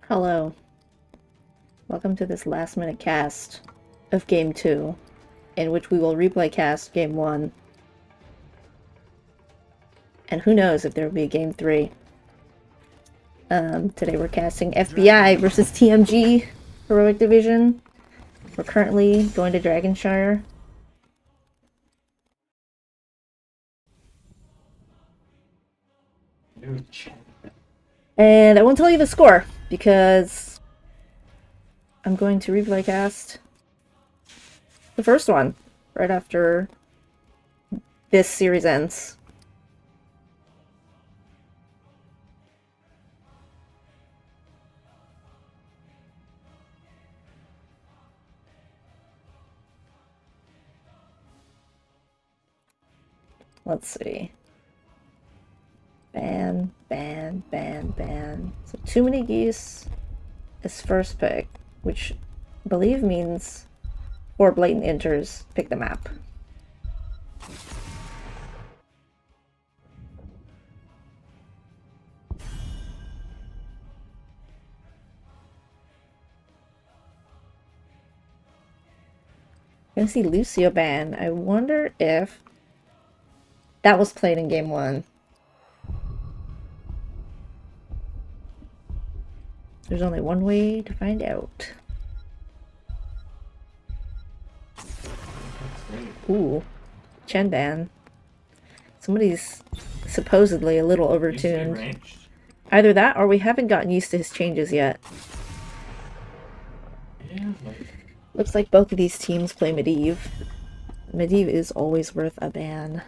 Hello. Welcome to this last minute cast of Game 2, in which we will replay cast Game 1. And who knows if there will be a Game 3. Today we're casting FBI versus TMG Heroic Division. We're currently going to Dragonshire. And I won't tell you the score, because I'm going to replay cast the first one right after this series ends. Let's see. Ban. So too many geese is first pick, which I believe means 4 blatant enters pick the map. I'm gonna see Lucio ban. I wonder if that was played in game 1. There's only one way to find out. Ooh, Chen ban. Somebody's supposedly a little overtuned. Either that or we haven't gotten used to his changes yet. Yeah, Looks like both of these teams play Medivh. Medivh is always worth a ban.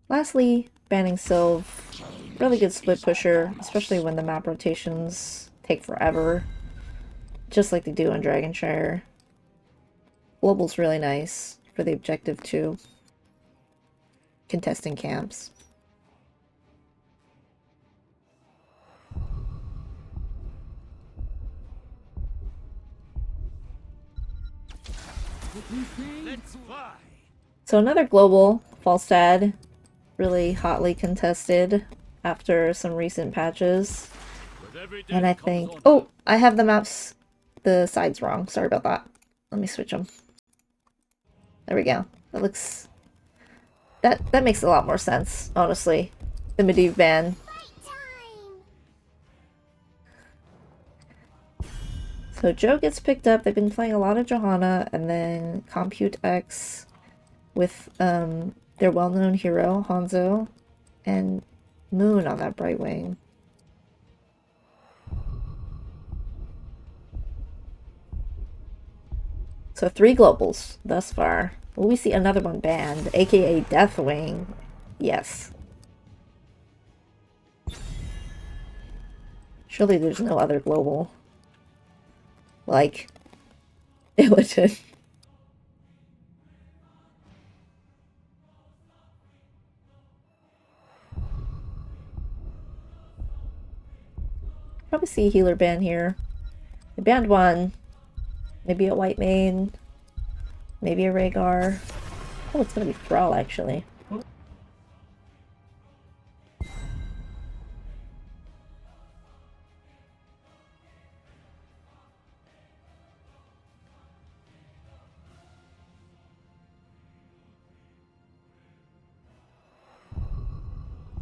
Lastly, banning Sylve. Really good split pusher, especially when the map rotations take forever. Just like they do on Dragonshire. Global's really nice for the objective too. Contesting camps. So another global, Falstad, really hotly contested after some recent patches. And I think... Oh! I have the maps, the sides wrong. Sorry about that. Let me switch them. There we go. That looks... That makes a lot more sense, honestly. The Medivh ban. So Joe gets picked up. They've been playing a lot of Johanna, and then Compute X with their well-known hero, Hanzo, and Moon on that Bright Wing. So 3 globals thus far. Will we see another one banned, aka Deathwing? Yes. Surely there's no other global. Like, Illiton. Probably see a healer ban here. They banned one. Maybe a white main. Maybe a Rhaegar. Oh, it's gonna be Thrall, actually.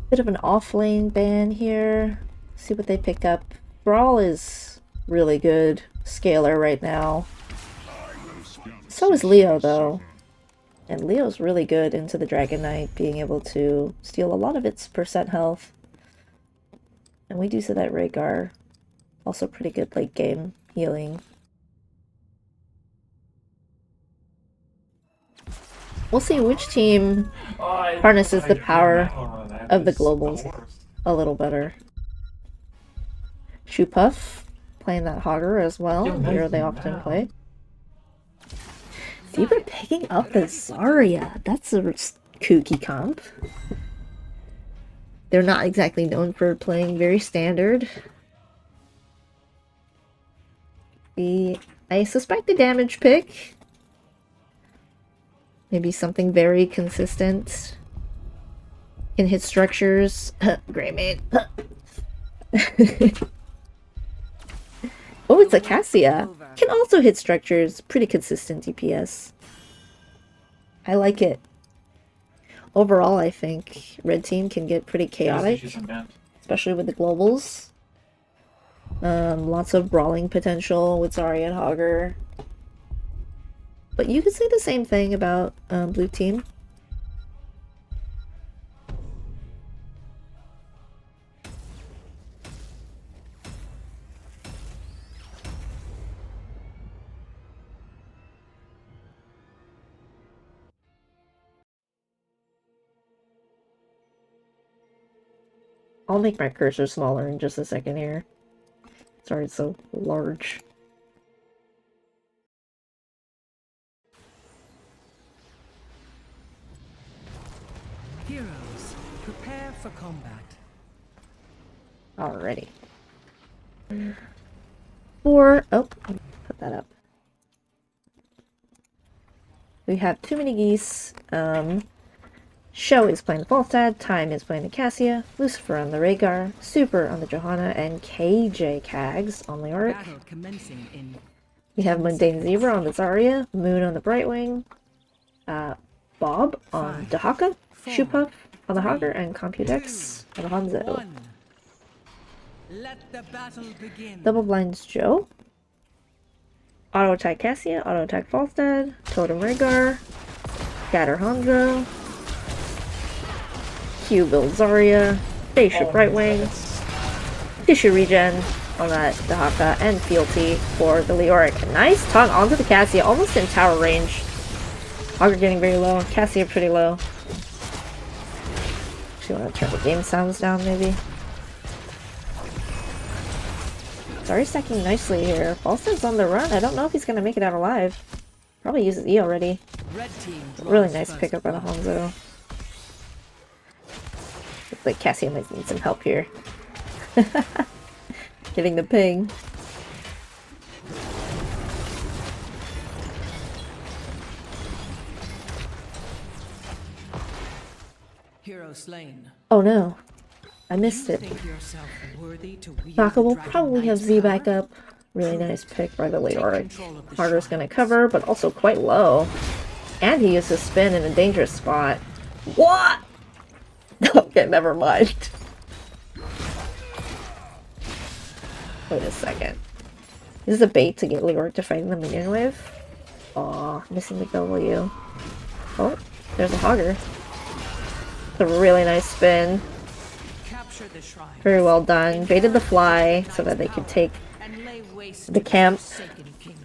Bit of an off-lane ban here. See what they pick up. Thrall is really good scaler right now. So is Leo, though. And Leo's really good into the Dragon Knight, being able to steal a lot of its percent health. And we do see that Rhaegar. Also pretty good late game healing. We'll see which team harnesses the power of the globals a little better. Shoepuff playing that Hogger as well. Here they often play. Zebra picking up the Zarya. That's a kooky comp. They're not exactly known for playing very standard. I suspect the damage pick. Maybe something very consistent. Can hit structures. Great mate. Oh, it's a Cassia. Can also hit structures. Pretty consistent DPS. I like it. Overall, I think red team can get pretty chaotic, especially with the globals. Lots of brawling potential with Zarya and Hogger. But you could say the same thing about blue team. I'll make my cursor smaller in just a second here. Sorry, it's so large. Heroes, prepare for combat. Alrighty. Oh, put that up. We have too many geese. Show is playing the Falstad, Time is playing the Cassia, Lucifer on the Rhaegar, Super on the Johanna, and KJ Kags on the Auric. We have Mundane Zebra on the Zarya, Moon on the Brightwing, Bob on Dahaka, Shoepuff on the Hogger, and Computex on the Hanzo. Let the battle begin. Double Blinds Joe, Auto Attack Cassia, Auto Attack Falstad, Totem Rhaegar, Scatter Hanzo, Q build Zarya, Spaceship Brightwing, Tissue Regen on that Dahaka, and Fealty for the Leoric. Nice taunt onto the Cassia, almost in tower range. Hogger getting very low, Cassia pretty low. Actually want to turn the game sounds down maybe. Zarya stacking nicely here. Falstad's on the run. I don't know if he's going to make it out alive. Probably uses E already. Really nice pickup by the Hanzo. Looks like Cassia might need some help here. Getting the ping. Hero slain. Oh no. I missed it. Taka will probably have Z back up. Really nice pick by the Leoric. Hogger's gonna cover, but also quite low. And he uses spin in a dangerous spot. What? Okay, never mind. Wait a second. This is a bait to get Leoric to fight in the minion wave. Aw, missing the W. Oh, there's a Hogger. It's a really nice spin. Very well done. Baited the fly so that they could take the camp.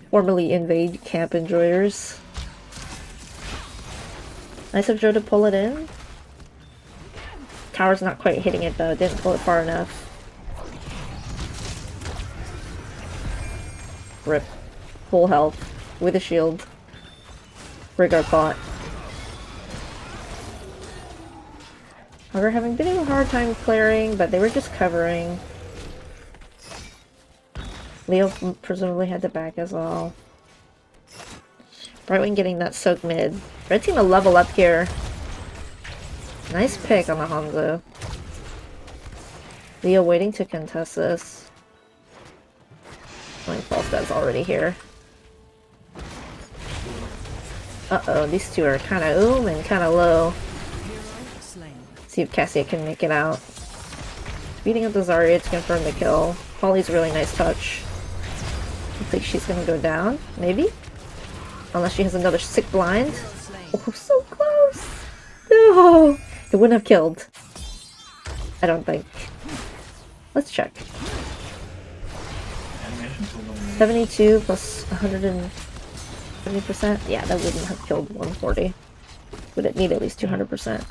Formerly invade camp enjoyers. Nice of Joe to pull it in. Tower's not quite hitting it though, didn't pull it far enough. Rip. Full health. With a shield. Rhaegar caught. Hogger having a bit of a hard time clearing, but they were just covering. Leo presumably had to back as well. Brightwing getting that soak mid. Red team a level up here. Nice pick on the Hanzo. Leo waiting to contest this. Falstad's already here. Uh-oh, these two are kind of oom and kind of low. See if Cassia can make it out. Beating up the Zarya to confirm the kill. Polly's really nice touch. I think she's gonna go down, maybe? Unless she has another sick blind. Oh, so close! No! It wouldn't have killed. I don't think. Let's check. 72 plus 170%? Yeah, that wouldn't have killed 140. Would it need at least 200%?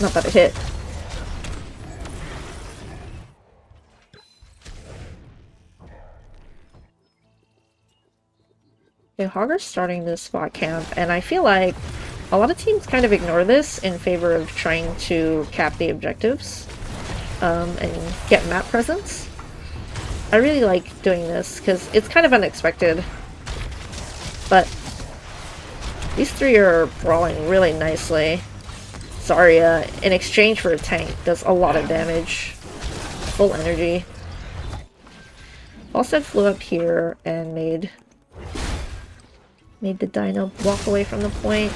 Not that it hit. Okay, Hogger's starting this spot camp, and I feel like a lot of teams kind of ignore this in favor of trying to cap the objectives. and get map presence. I really like doing this because it's kind of unexpected, but these three are brawling really nicely. Zarya, in exchange for a tank, does a lot of damage. Full energy. Falstad flew up here and made the dino walk away from the point.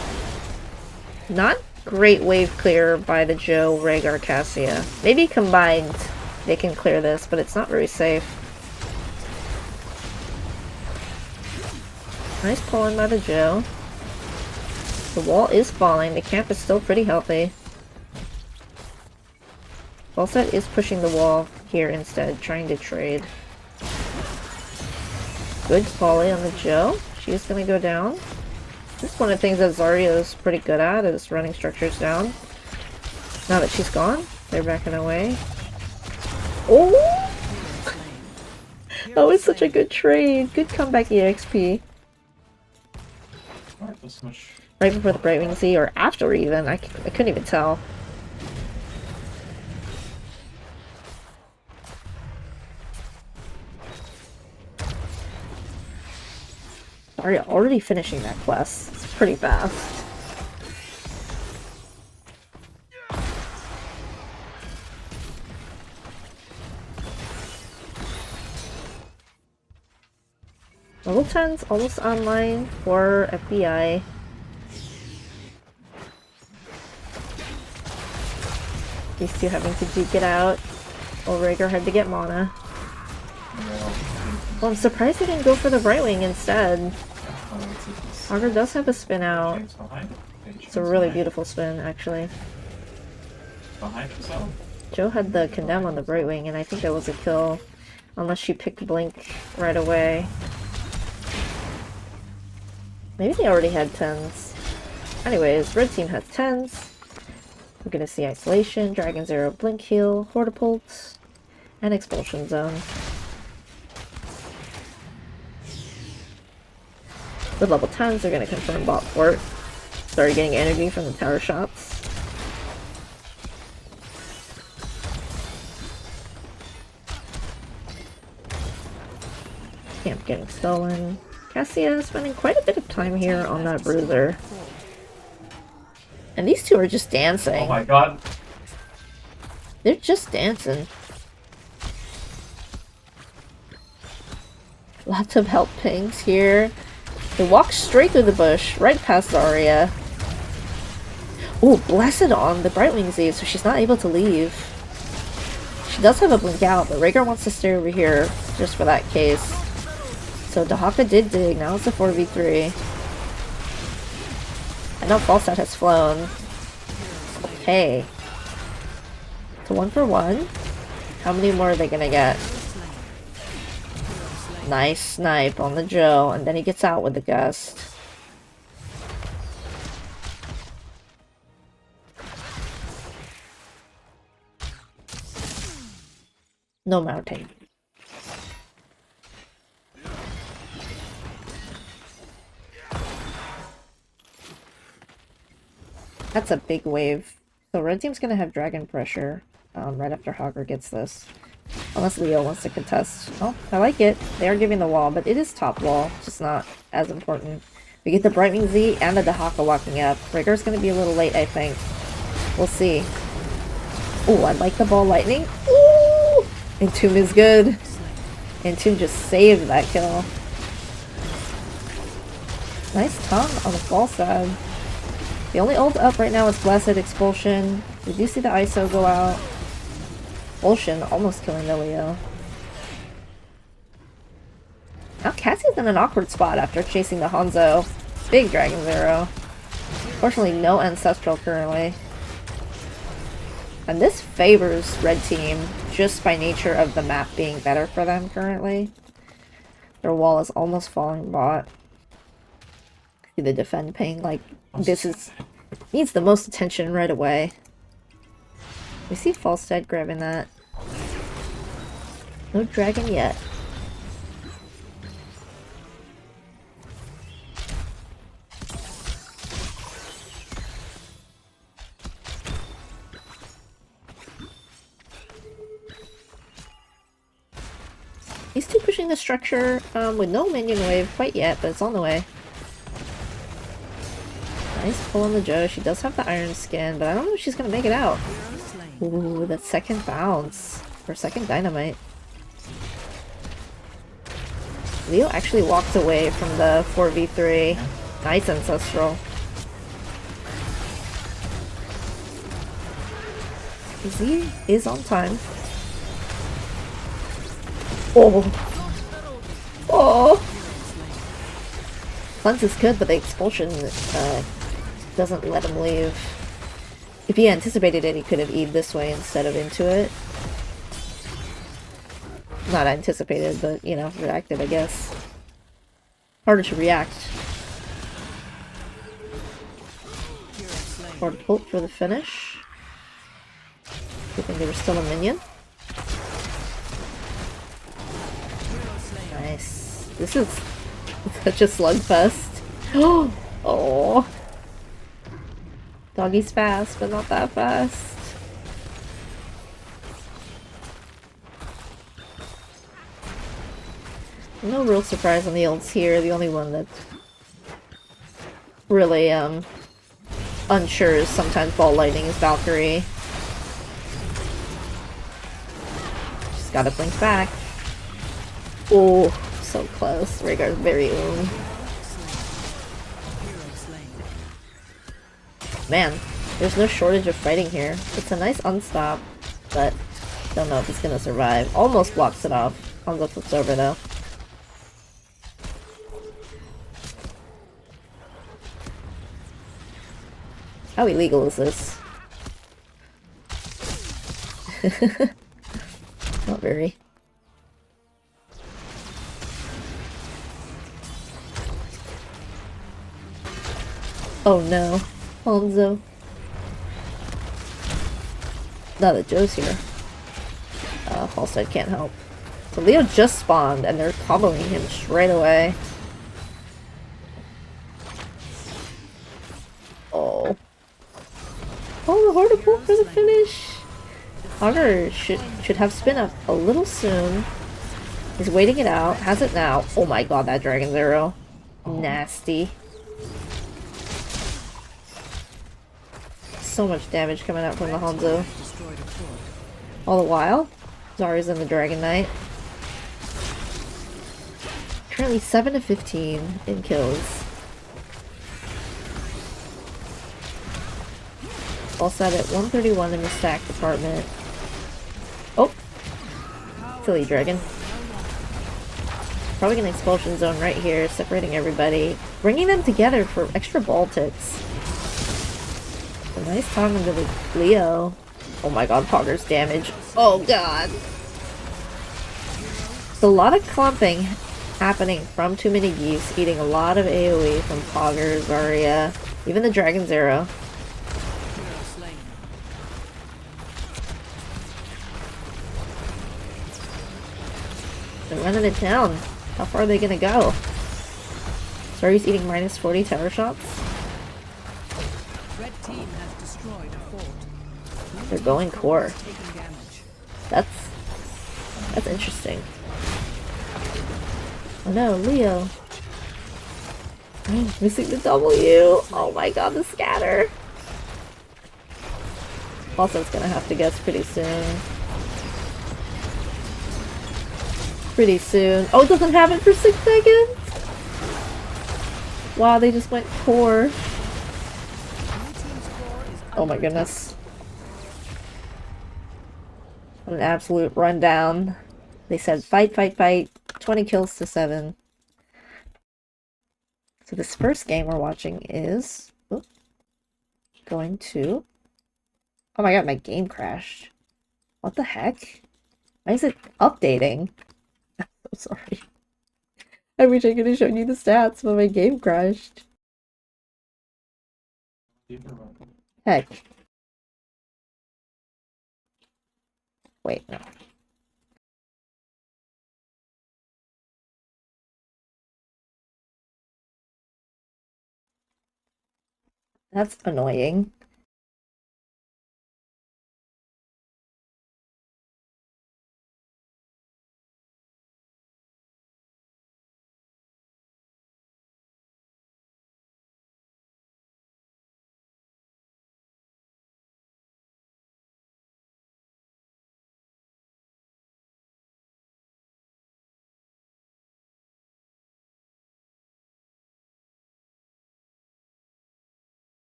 Not great wave clear by the Joe, Rhaegar, Cassia. Maybe combined they can clear this, but it's not very safe. Nice pull-in by the Joe. The wall is falling. The camp is still pretty healthy. Falstad is pushing the wall here instead, trying to trade. Good volley on the Joe. She's gonna go down. This is one of the things that Zarya is pretty good at, is running structures down. Now that she's gone, they're backing away. Oh! That was such a good trade. Good comeback EXP. Right before the Brightwing Z, or after even. I couldn't even tell. Zarya already finishing that quest. It's pretty fast. Level 10's almost online for FBI. These two having to duke it out. While Rhaegar had to get mana. Well, I'm surprised he didn't go for the Brightwing instead. Hagar does have a spin out. It's a really beautiful spin, actually. Joe had the condemn on the Brightwing, and I think that was a kill. Unless she picked Blink right away. Maybe they already had 10s. Anyways, red team has 10s. We're gonna see Isolation, Dragon Zero, Blink Heal, Hortipult, and Expulsion Zone. With level 10s, they're gonna confirm bot fort. Started getting energy from the tower shots. Camp getting stolen. Cassia spending quite a bit of time here on that bruiser. And these two are just dancing. Oh my god. They're just dancing. Lots of help pings here. They walk straight through the bush, right past Zarya. Oh, Blessed on the Brightwing Z, so she's not able to leave. She does have a blink out, but Rhaegar wants to stay over here just for that case. So Dahaka did dig, now it's a 4v3. I know Falstad has flown. Okay. So 1 for 1. How many more are they gonna get? Nice snipe on the Joe, and then he gets out with the gust. No mounting. That's a big wave. So red team's gonna have dragon pressure right after Hagar gets this. Unless Leo wants to contest. Oh, I like it. They are giving the wall, but it is top wall. Just not as important. We get the Brightwing Z and the Dahaka walking up. Rhaegar's gonna be a little late, I think. We'll see. Oh, I like the ball lightning. Ooh! Entomb is good. Entomb just saved that kill. Nice tongue on the fall side. The only ult up right now is Blessed Expulsion. We do see the ISO go out. Expulsion almost killing the Leo. Now Cassie's in an awkward spot after chasing the Hanzo. Big Dragon Zero. Fortunately, no Ancestral currently. And this favors red team just by nature of the map being better for them currently. Their wall is almost falling bot. See the defend ping, like this is needs the most attention right away. We see Falstad grabbing that. No dragon yet. He's still pushing the structure with no minion wave quite yet, but it's on the way. Nice pull on the Joe. She does have the iron skin, but I don't know if she's gonna make it out. Ooh, that second bounce. Or second dynamite. Leo actually walked away from the 4v3. Nice ancestral. Z is on time. Oh! Oh! Cleanse is good, but the expulsion doesn't let him leave. If he anticipated it, he could have E'd this way instead of into it. Not anticipated, but, you know, reacted, I guess. Harder to react. Or hope for the finish. You think they were still a minion? Nice. This is such a slugfest. Oh. Doggy's fast, but not that fast. No real surprise on the ults here. The only one that's really unsure is sometimes ball lightning is Valkyrie. Just gotta blink back. Oh, so close. Rhaegar's very own. Man, there's no shortage of fighting here. It's a nice unstop, but don't know if he's gonna survive. Almost blocks it off. Hanzo flips over though. How illegal is this? Not very. Oh no. Hanzo. Now that Joe's here. Falstad can't help. So Leo just spawned and they're comboing him straight away. Oh. Oh, the hard to pull for the finish. Augur should have spin up a little soon. He's waiting it out. Has it now. Oh my god, that Dragon's Arrow. Nasty. So much damage coming out from the Hanzo. All the while, Zarya's in the Dragon Knight. Currently 7 to 15 in kills. All set at 131 in the stack department. Oh! Silly dragon. Probably an expulsion zone right here, separating everybody. Bringing them together for extra ball ticks. A nice talking to the Leo. Oh my god, Pogger's damage. Oh god! There's a lot of clumping happening from too many Geese, eating a lot of AoE from Pogger, Zarya, even the Dragon's Arrow. They're running it down. How far are they gonna go? Zarya's eating minus 40 tower shots. Red team has destroyed a fort. They're going core. Taking damage. That's interesting. Oh no, Leo. Oh, missing the W. Oh my god, the scatter. Also, it's gonna have to guess pretty soon. Pretty soon. Oh, it doesn't have it for 6 seconds? Wow, they just went core. Oh my goodness. What an absolute rundown. They said fight, fight, fight. 20 kills to 7. So this first game we're watching is going to... Oh my god, my game crashed. What the heck? Why is it updating? I'm so sorry. I wish I could have shown you the stats, but my game crashed. Heck. Wait, no. That's annoying.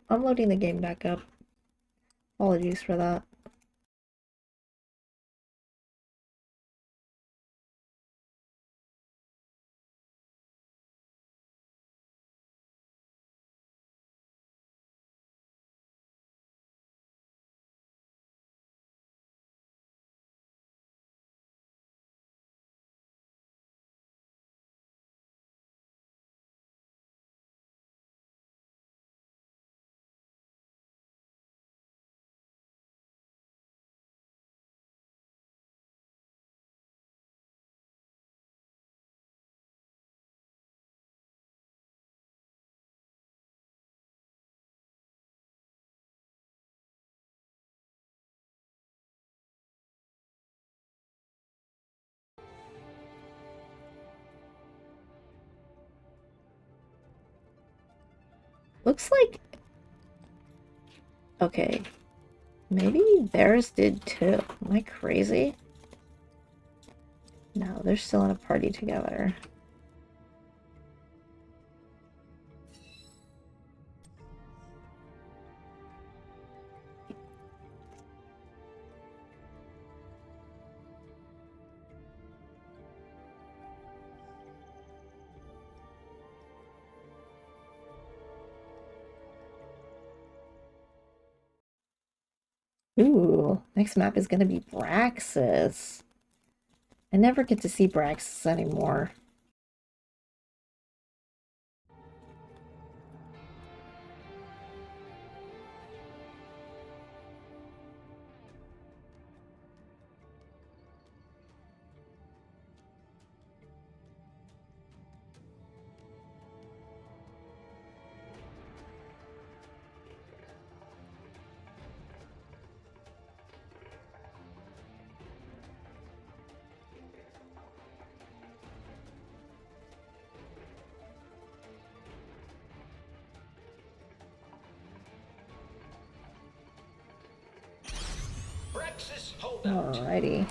I'm loading the game back up. Apologies for that. Looks like... Okay. Maybe theirs did too. Am I crazy? No, they're still in a party together. Ooh, next map is gonna be Braxis. I never get to see Braxis anymore. Alrighty.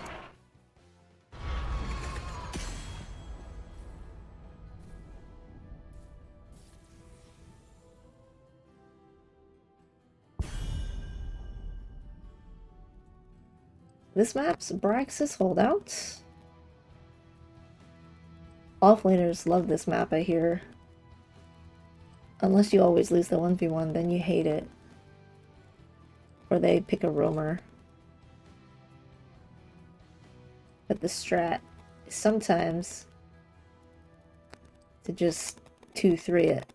This map's Braxis holdouts. Offlaners love this map, I hear. Unless you always lose the 1v1, then you hate it. Or they pick a roamer. But the strat is sometimes to just 2-3 it.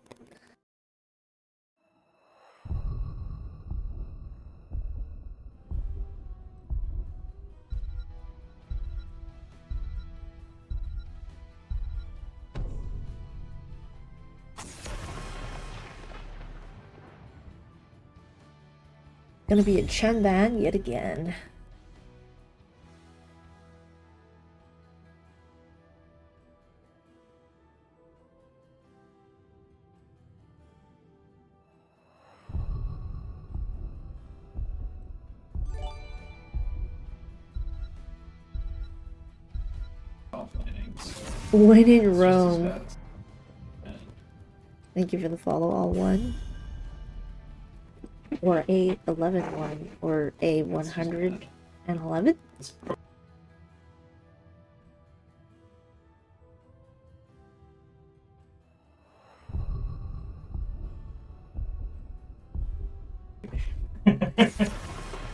Gonna be a Chen ban yet again. When in Rome. Thank you for the follow, all one. Or A11-1, or A111.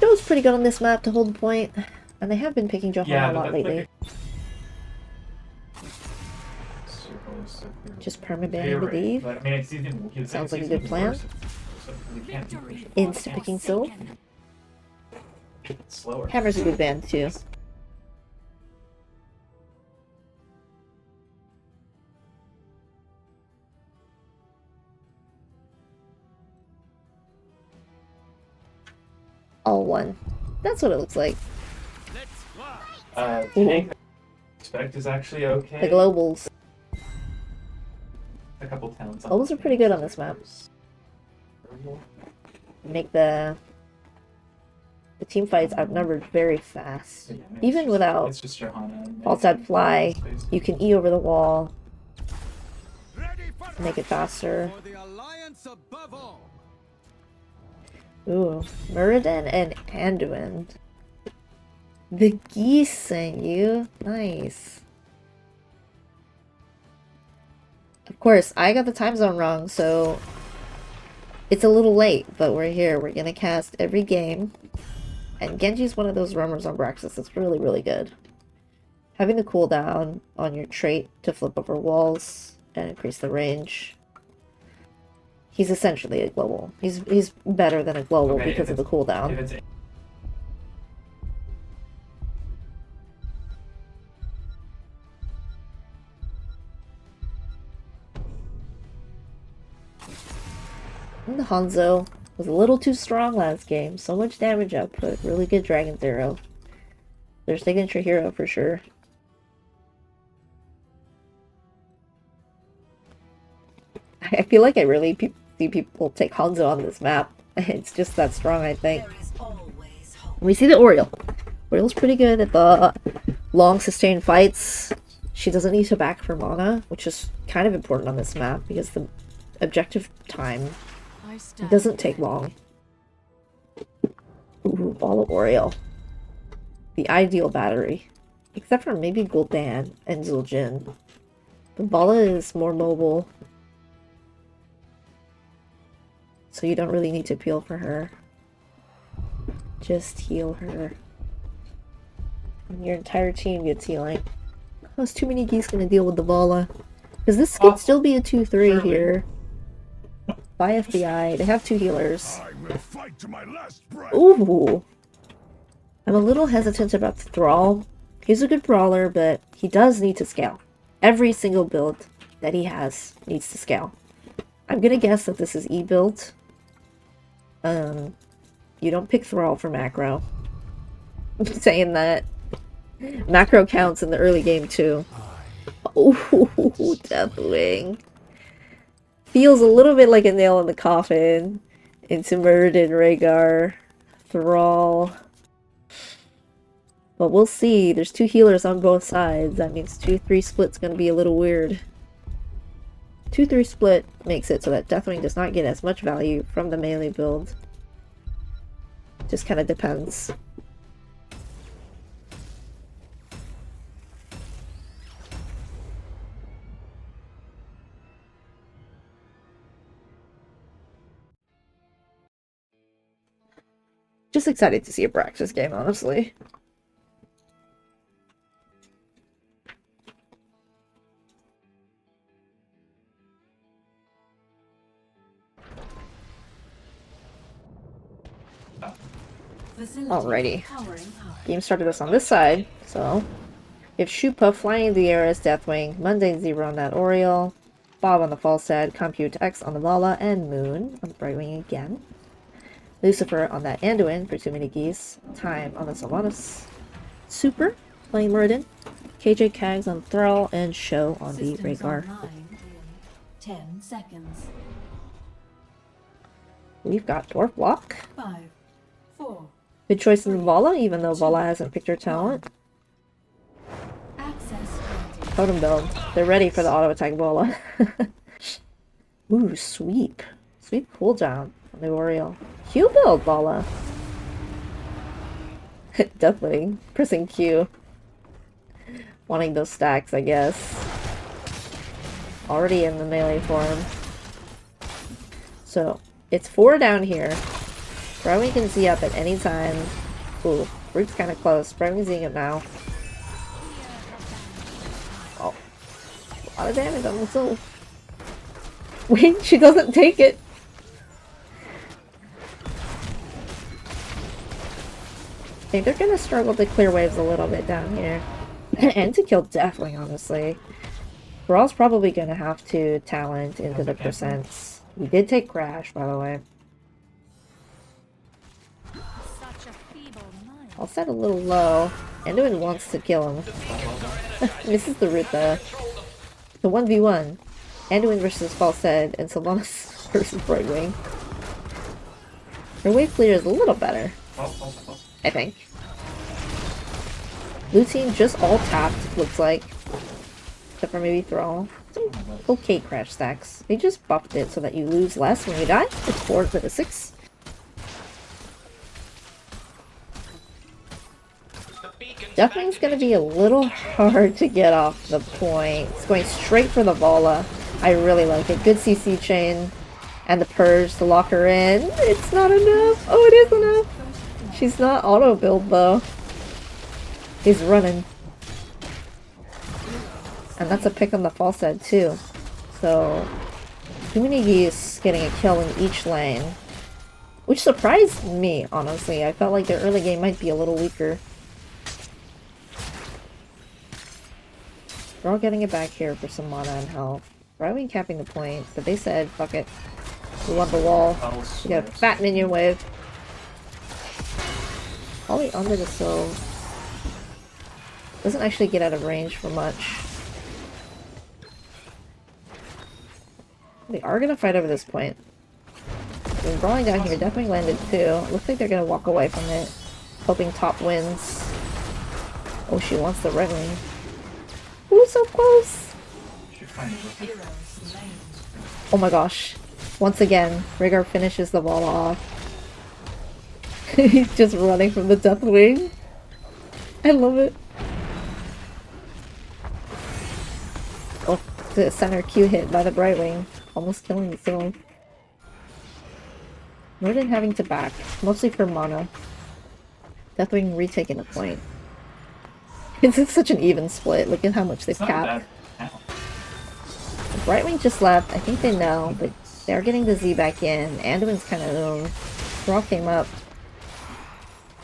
Joe's pretty good on this map to hold the point, and they have been picking Johanna a lot lately. Just permabanning with Eve. I mean, Sounds like a good plan. Insta picking Sylph. Hammer's a good ban too. All one. That's what it looks like. Expect is actually okay. The globals. A couple towns. Globals are pretty good on this map. Make the team fights outnumbered very fast. Even without It's just Johanna. outside fly, you can E over the wall, make it faster. Ooh, Muradin and Anduin. The Geese sent you. Nice. Of course, I got the time zone wrong, so it's a little late, but we're here. We're gonna cast every game. And Genji's one of those roamers on Braxis that's really, really good. Having the cooldown on your trait to flip over walls and increase the range. He's essentially a global. He's better than a global because of the cooldown. And the Hanzo was a little too strong last game. So much damage output. Really good Dragon Zero. Their signature hero for sure. I feel like I really see people take Hanzo on this map. It's just that strong, I think. We see the Oriole. Oriol's pretty good at the long sustained fights. She doesn't need to back for mana, which is kind of important on this map because the objective time doesn't take long. Ooh, Ball of Oriole. The ideal battery. Except for maybe Gul'dan and Zul'jin. But Bala is more mobile. So you don't really need to peel for her. Just heal her. And your entire team gets healing. Oh, is too many Geese gonna deal with the Bala? Because this could still be a 2-3 here. By FBI. They have 2 healers. Ooh! I'm a little hesitant about the Thrall. He's a good brawler, but he does need to scale. Every single build that he has needs to scale. I'm gonna guess that this is E-build. You don't pick Thrall for macro. I'm saying that. Macro counts in the early game too. Ooh, Deathwing. Feels a little bit like a nail in the coffin. Into Muradin, Rhaegar, Thrall. But we'll see. There's 2 healers on both sides. That means 2-3 split's gonna be a little weird. 2-3 split makes it so that Deathwing does not get as much value from the melee build. Just kind of depends. Just excited to see a Braxis game, honestly. Alrighty. Game started us on this side, so we have Shupa flying in the air as Deathwing, Mundane Zero on that Oriole, Bob on the Falstad, Compute X on the Vala, and Moon on the Brightwing again. Lucifer on that Anduin for too many Geese, Time on the Sylvanas, Super playing Muradin, KJ Kags on Thrall, and Show on the Rhaegar. 10 seconds. We've got Dwarf Block. 5, 4. Good choice in Vala, even though Vala hasn't picked her talent. Access granted. Totem build. They're ready for the auto attack Vala. Ooh, sweep. Sweep cooldown on the Oriole. Q build Vala. Definitely. Pressing Q. Wanting those stacks, I guess. Already in the melee form. So, it's 4 down here. Brownie can Z up at any time. Ooh, Root's kind of close. Brownie's Zing up now. Oh. A lot of damage on the soul. Wait, she doesn't take it. I think they're gonna struggle to clear waves a little bit down here. And to kill Deathwing, honestly. Thrall's probably gonna have to talent into the percents. We did take Crash, by the way. I'll set a little low. Anduin wants to kill him. Misses the root though. The 1v1. Anduin versus Falstad and Sylvanas versus Brightwing. Her wave clear is a little better. I think. Blue team just all tapped, looks like. Except for maybe Thrall. Some okay Crash stacks. They just buffed it so that you lose less when you die. It's 4 to the 6. Definitely gonna be a little hard to get off the point. It's going straight for the Vala. I really like it. Good CC chain. And the Purge to lock her in. It's not enough. Oh, it is enough. She's not auto build though. He's running. And that's a pick on the false side too. So, too many Geese getting a kill in each lane. Which surprised me, honestly. I felt like their early game might be a little weaker. We're all getting it back here for some mana and health. Probably capping the point, but they said, fuck it. We want the wall. We got a fat minion wave. Probably under the sill. Doesn't actually get out of range for much. They are gonna fight over this point. Been brawling down here, definitely landed too. Looks like they're gonna walk away from it. Hoping top wins. Oh, she wants the red wing. Ooh, so close! Oh my gosh. Once again, Rhaegar finishes the ball off. He's just running from the Deathwing. I love it. Oh, the center Q hit by the Brightwing. Almost killing the Soul. Norden having to back, mostly for mana. Deathwing retaking a point. It's such an even split. Look at how much they've capped. The Brightwing just left. I think they know, but they're getting the Z back in. Anduin's kind of own. Thrall came up.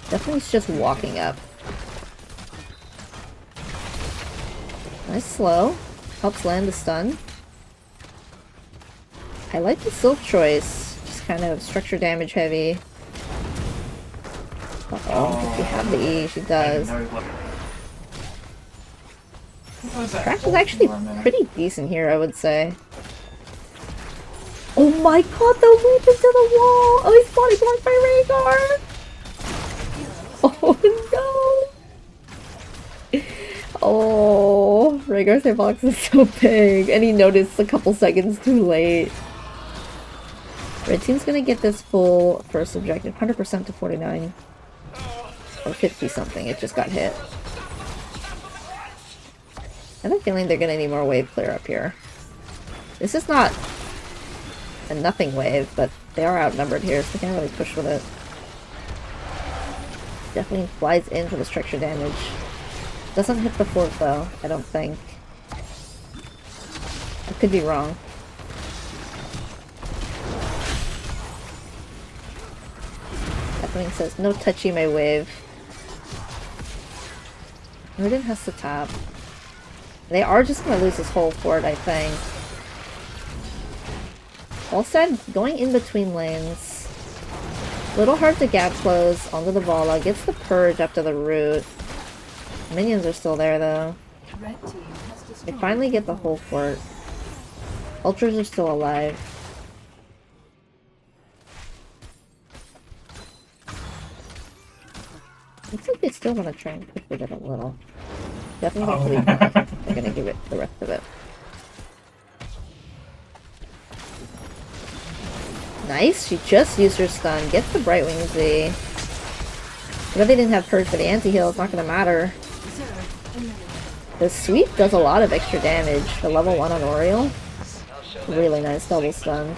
Deathwing's just walking up. Nice slow. Helps land the stun. I like the Sylph choice. Just kind of structure damage heavy. Uh-oh. She have the E. She does. Crash is actually pretty decent here, I would say. Oh my god, the leap into the wall! Oh, he's body blocked by Rhaegar! Oh no! Oh, Rhaegar's hitbox is so big, and he noticed a couple seconds too late. Red team's gonna get this full first objective, 100% to 49. Or 50 something, it just got hit. I have a feeling they're gonna need more wave clear up here. This is not a nothing wave, but they are outnumbered here, so they can't really push with it. Definitely flies in for the structure damage. Doesn't hit the fort though, I don't think. I could be wrong. Definitely says, no touchy my wave. Norden has to tap. They are just gonna lose this whole fort, I think. Alstead going in between lanes. A little hard to gap close onto the Vala. Gets the Purge up to the root. Minions are still there though. They finally get the whole fort. Ultras are still alive. Looks like they still want to try and push with it a little. Definitely they're gonna give it the rest of it. Nice, she just used her stun. Gets the Brightwing Z. But they didn't have Purge for the anti-heal, it's not gonna matter. The sweep does a lot of extra damage. The level 1 on Oriole. Really nice double stun.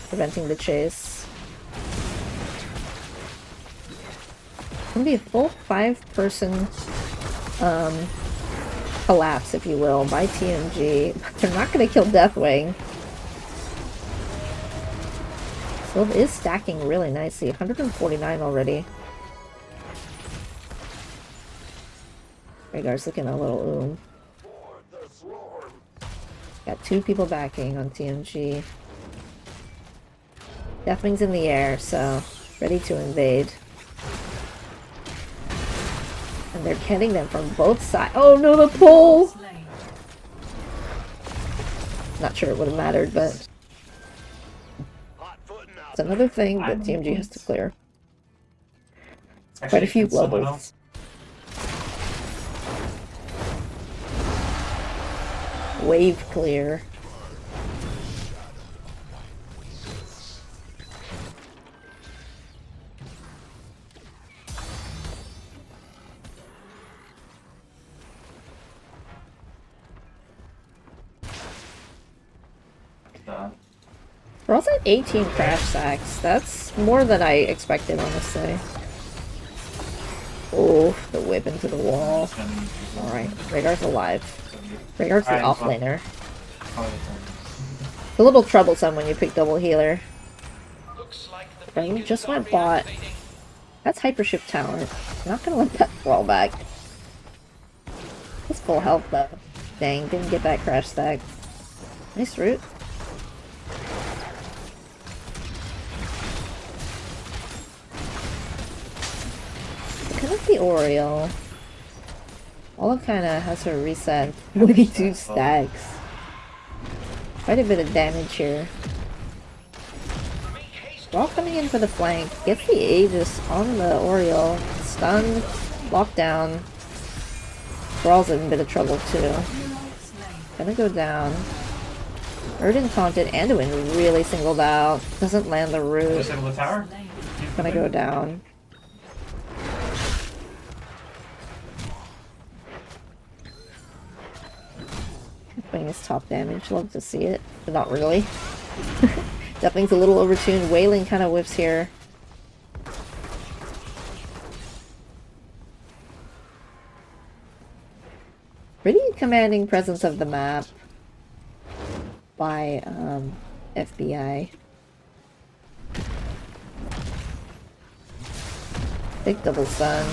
Preventing the chase. It's gonna be a full 5-person collapse, if you will, by TMG. But they're not gonna kill Deathwing. Sylv is stacking really nicely. 149 already. Rhaegar's looking a little oom. Got 2 people backing on TMG. Deathwing's in the air, so ready to invade. And they're getting them from both sides. Oh no, the pole! Not sure it would have mattered, but it's another thing that TMG has to clear. Quite a few levels. Wave clear. We're also at 18 crash sacks. That's more than I expected, honestly. Oh, the whip into the wall. Alright, Rhaegar's alive. Rhaegar's the offlaner. It's a little troublesome when you pick double healer. Right, just went bot. That's hypership talent. I'm not gonna let that fall back. It's full health though. Dang, didn't get that crash stack. Nice root. Look at the Oriole. Olive kinda has her reset. 42 stacks. Quite a bit of damage here. We're all coming in for the flank. Gets the Aegis on the Oriole. Stunned. Locked down. Brawl's in a bit of trouble too. Gonna go down. Erdin taunted. Anduin really singled out. Doesn't land the root. Disable the tower? Gonna go down. Putting his top damage. Love to see it, but not really. Definitely's a little overtuned. Wailing kind of whips here. Pretty commanding presence of the map by FBI. Big double stun.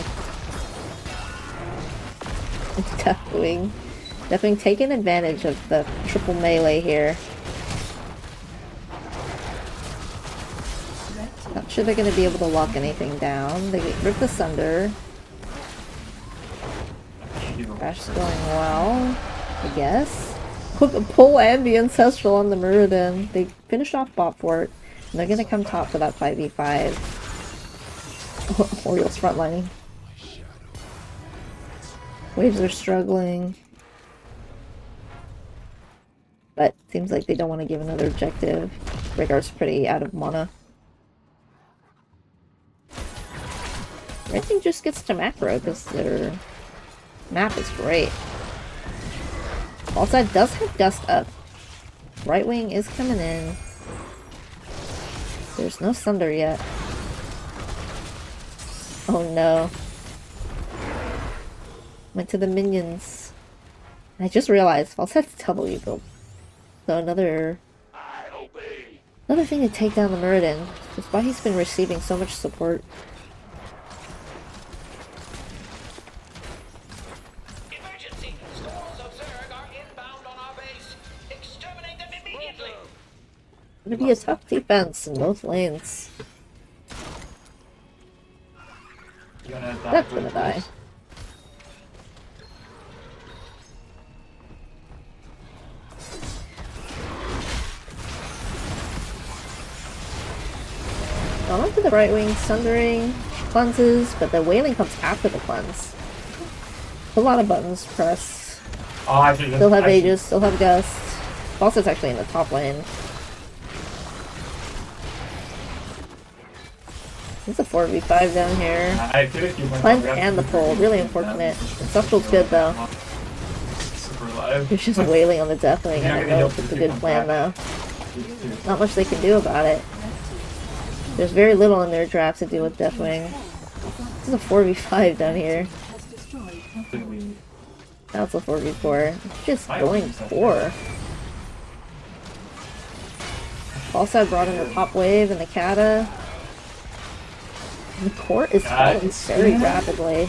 Definitely taking advantage of the triple melee here. Not sure they're going to be able to lock anything down. They get ripped asunder. Crash is going well, I guess. Pull and the Ancestral on the Muradin. They finish off bot fort, and they're going to come top for that 5v5. Orioles frontlining. Waves are struggling. But seems like they don't want to give another objective. Rhaegar's pretty out of mana. Red Team just gets to macro because their map is great. Ballside does have Gust up. Right wing is coming in. There's no Sunder yet. Oh no. Went to the minions. I just realized Falsette's W build. So another thing to take down the Muradin. That's why he's been receiving so much support. Emergency! Storms of Zerg are inbound on our base. Exterminate them immediately! Gonna be a tough defense in both lanes. That's gonna die. Gone onto the right wing, Sundering, cleanses, but the Wailing comes after the cleanse. A lot of buttons pressed. Oh, I should Still have Aegis, still have Gust. Bosses actually in the top lane. It's a 4v5 down here. Cleanse and the pull, really unfortunate. Subtle's good though. Super alive. He's just wailing on the death wing, and I know it's a good plan though. Not much they can do about it. There's very little in their draft to do with Deathwing. This is a 4v5 down here. Now it's a 4v4. It's just going core. Also brought in the top wave and the Kata. The core is falling very rapidly.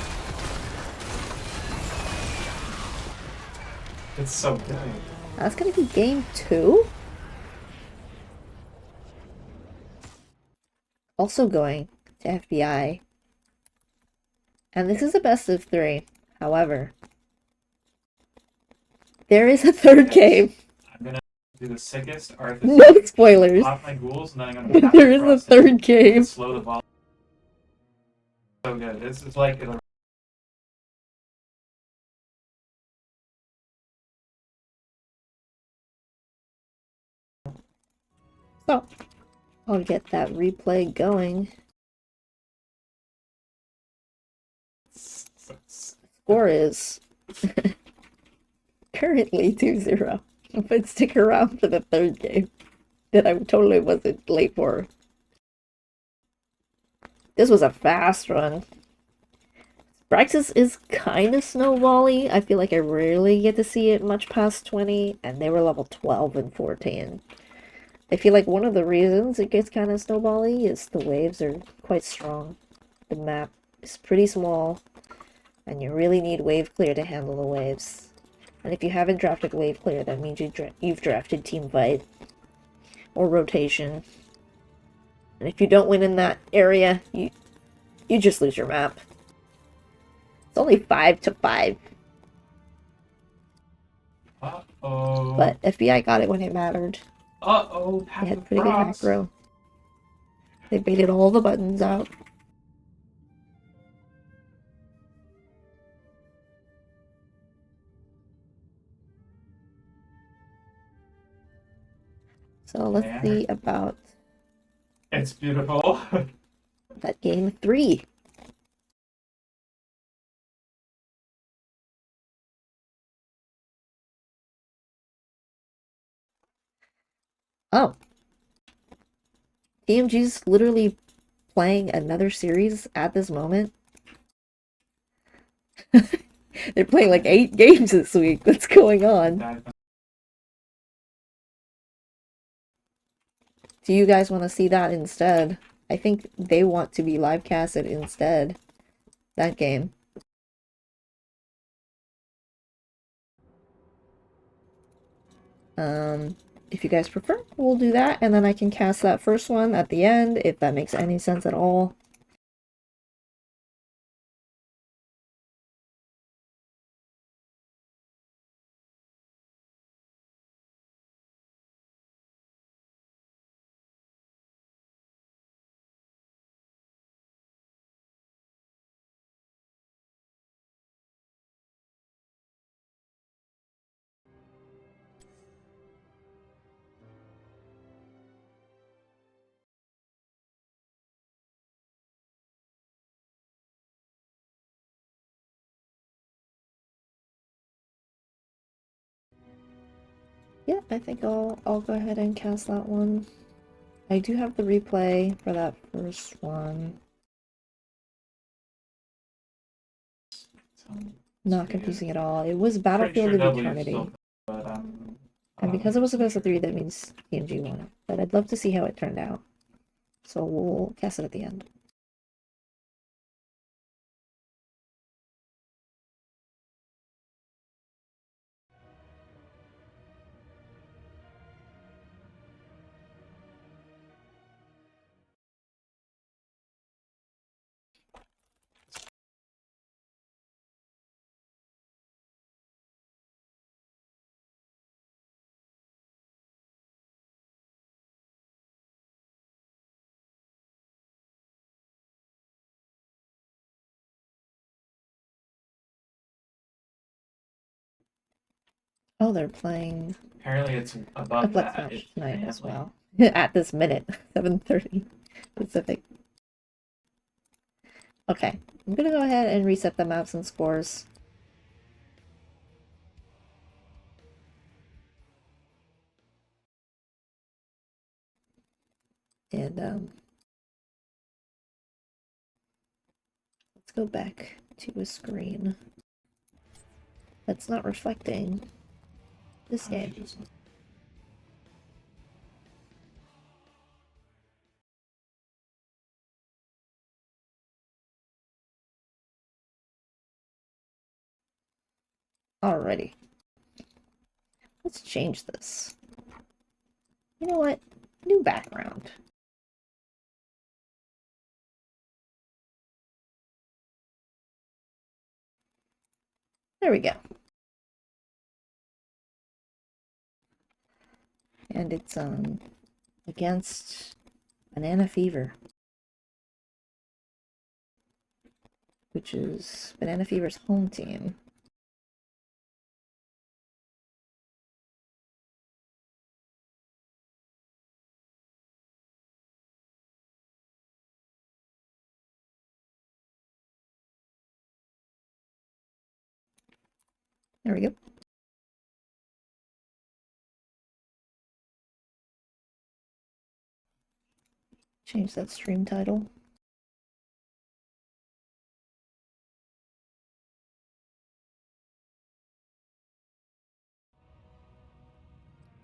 It's so good. That's gonna be game 2? Also going to FBI. And this is a best of 3. However, there is a third game. I'm gonna do the sickest Arthas. No spoilers. Off my ghouls, and then I'm gonna There is a third game. slow the ball. So good. It's like it'll So, I'll get that replay going. Score is currently 2-0, but stick around for the third game. that I totally wasn't late for. This was a fast run. Braxis is kind of snowbally. I feel like I rarely get to see it much past 20, and they were level 12 and 14. I feel like one of the reasons it gets kind of snowbally is the waves are quite strong. The map is pretty small, and you really need wave clear to handle the waves. And if you haven't drafted wave clear, that means you've drafted team fight or rotation. And if you don't win in that area, you just lose your map. It's only 5 to 5. Uh-oh. But FBI got it when it mattered. Uh-oh, They had Passive pretty good Frost. macro. They baited all the buttons out. So let's Man. see about It's beautiful. that game 3. Oh. TMG's literally playing another series at this moment. They're playing like 8 games this week. What's going on? Do you guys want to see that instead? I think they want to be live casted instead. That game. If you guys prefer, we'll do that, and then I can cast that first one at the end, if that makes any sense at all. Yeah, I think I'll go ahead and cast that one. I do have the replay for that first one. Not confusing at all. It was Battlefield of Eternity. But, And because it was a best of 3, that means TNG won it. But I'd love to see how it turned out. So we'll cast it at the end. Oh, they're playing apparently it's a above Flex that. match It's tonight as family. well. At this minute, 7:30 Pacific. Okay, I'm gonna go ahead and reset the maps and scores. And let's go back to a screen that's not reflecting this game. Alrighty. Let's change this. You know what? New background. There we go. And it's against Banana Fever, which is Banana Fever's home team. There we go. Change that stream title.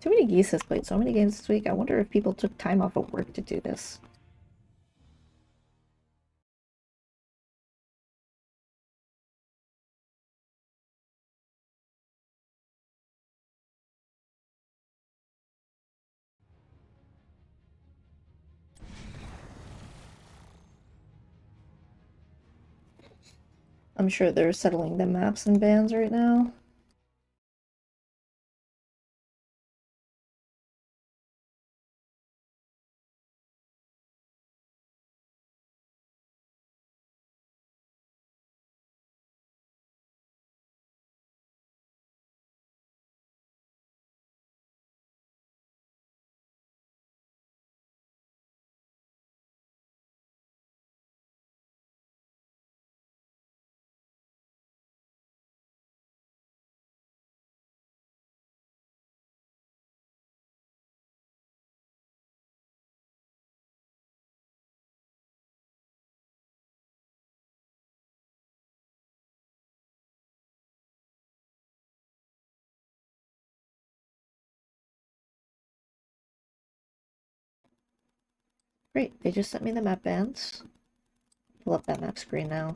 Too many Geese has played so many games this week. I wonder if people took time off of work to do this. I'm sure they're settling the maps and bans right now. Great, they just sent me the map bans. Pull up that map screen now.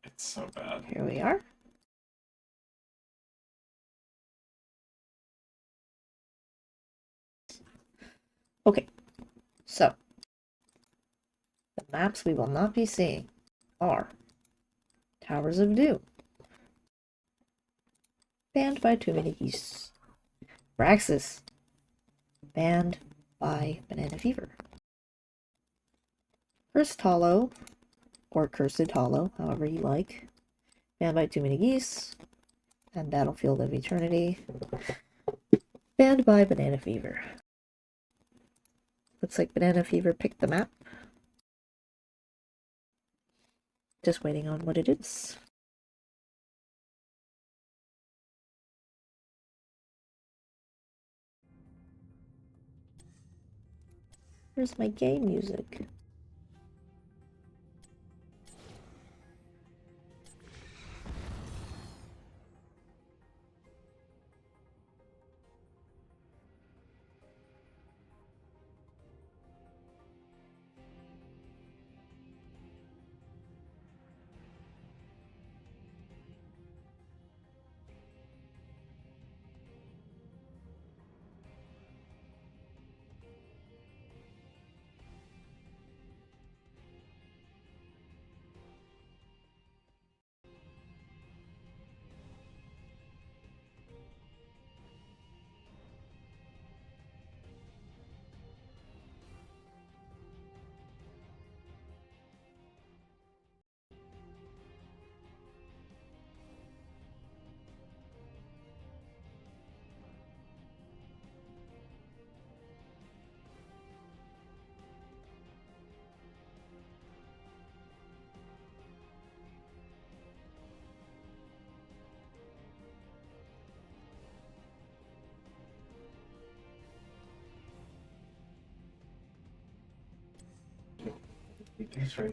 It's so bad. Here we are. Okay, so the maps we will not be seeing are Towers of Doom, banned by Too Many Geese. Braxis, banned by Banana Fever. Cursed Hollow, or Cursed Hollow, however you like, banned by Too Many Geese. And Battlefield of Eternity, banned by Banana Fever. Looks like Banana Fever picked the map. Just waiting on what it is. Where's my game music?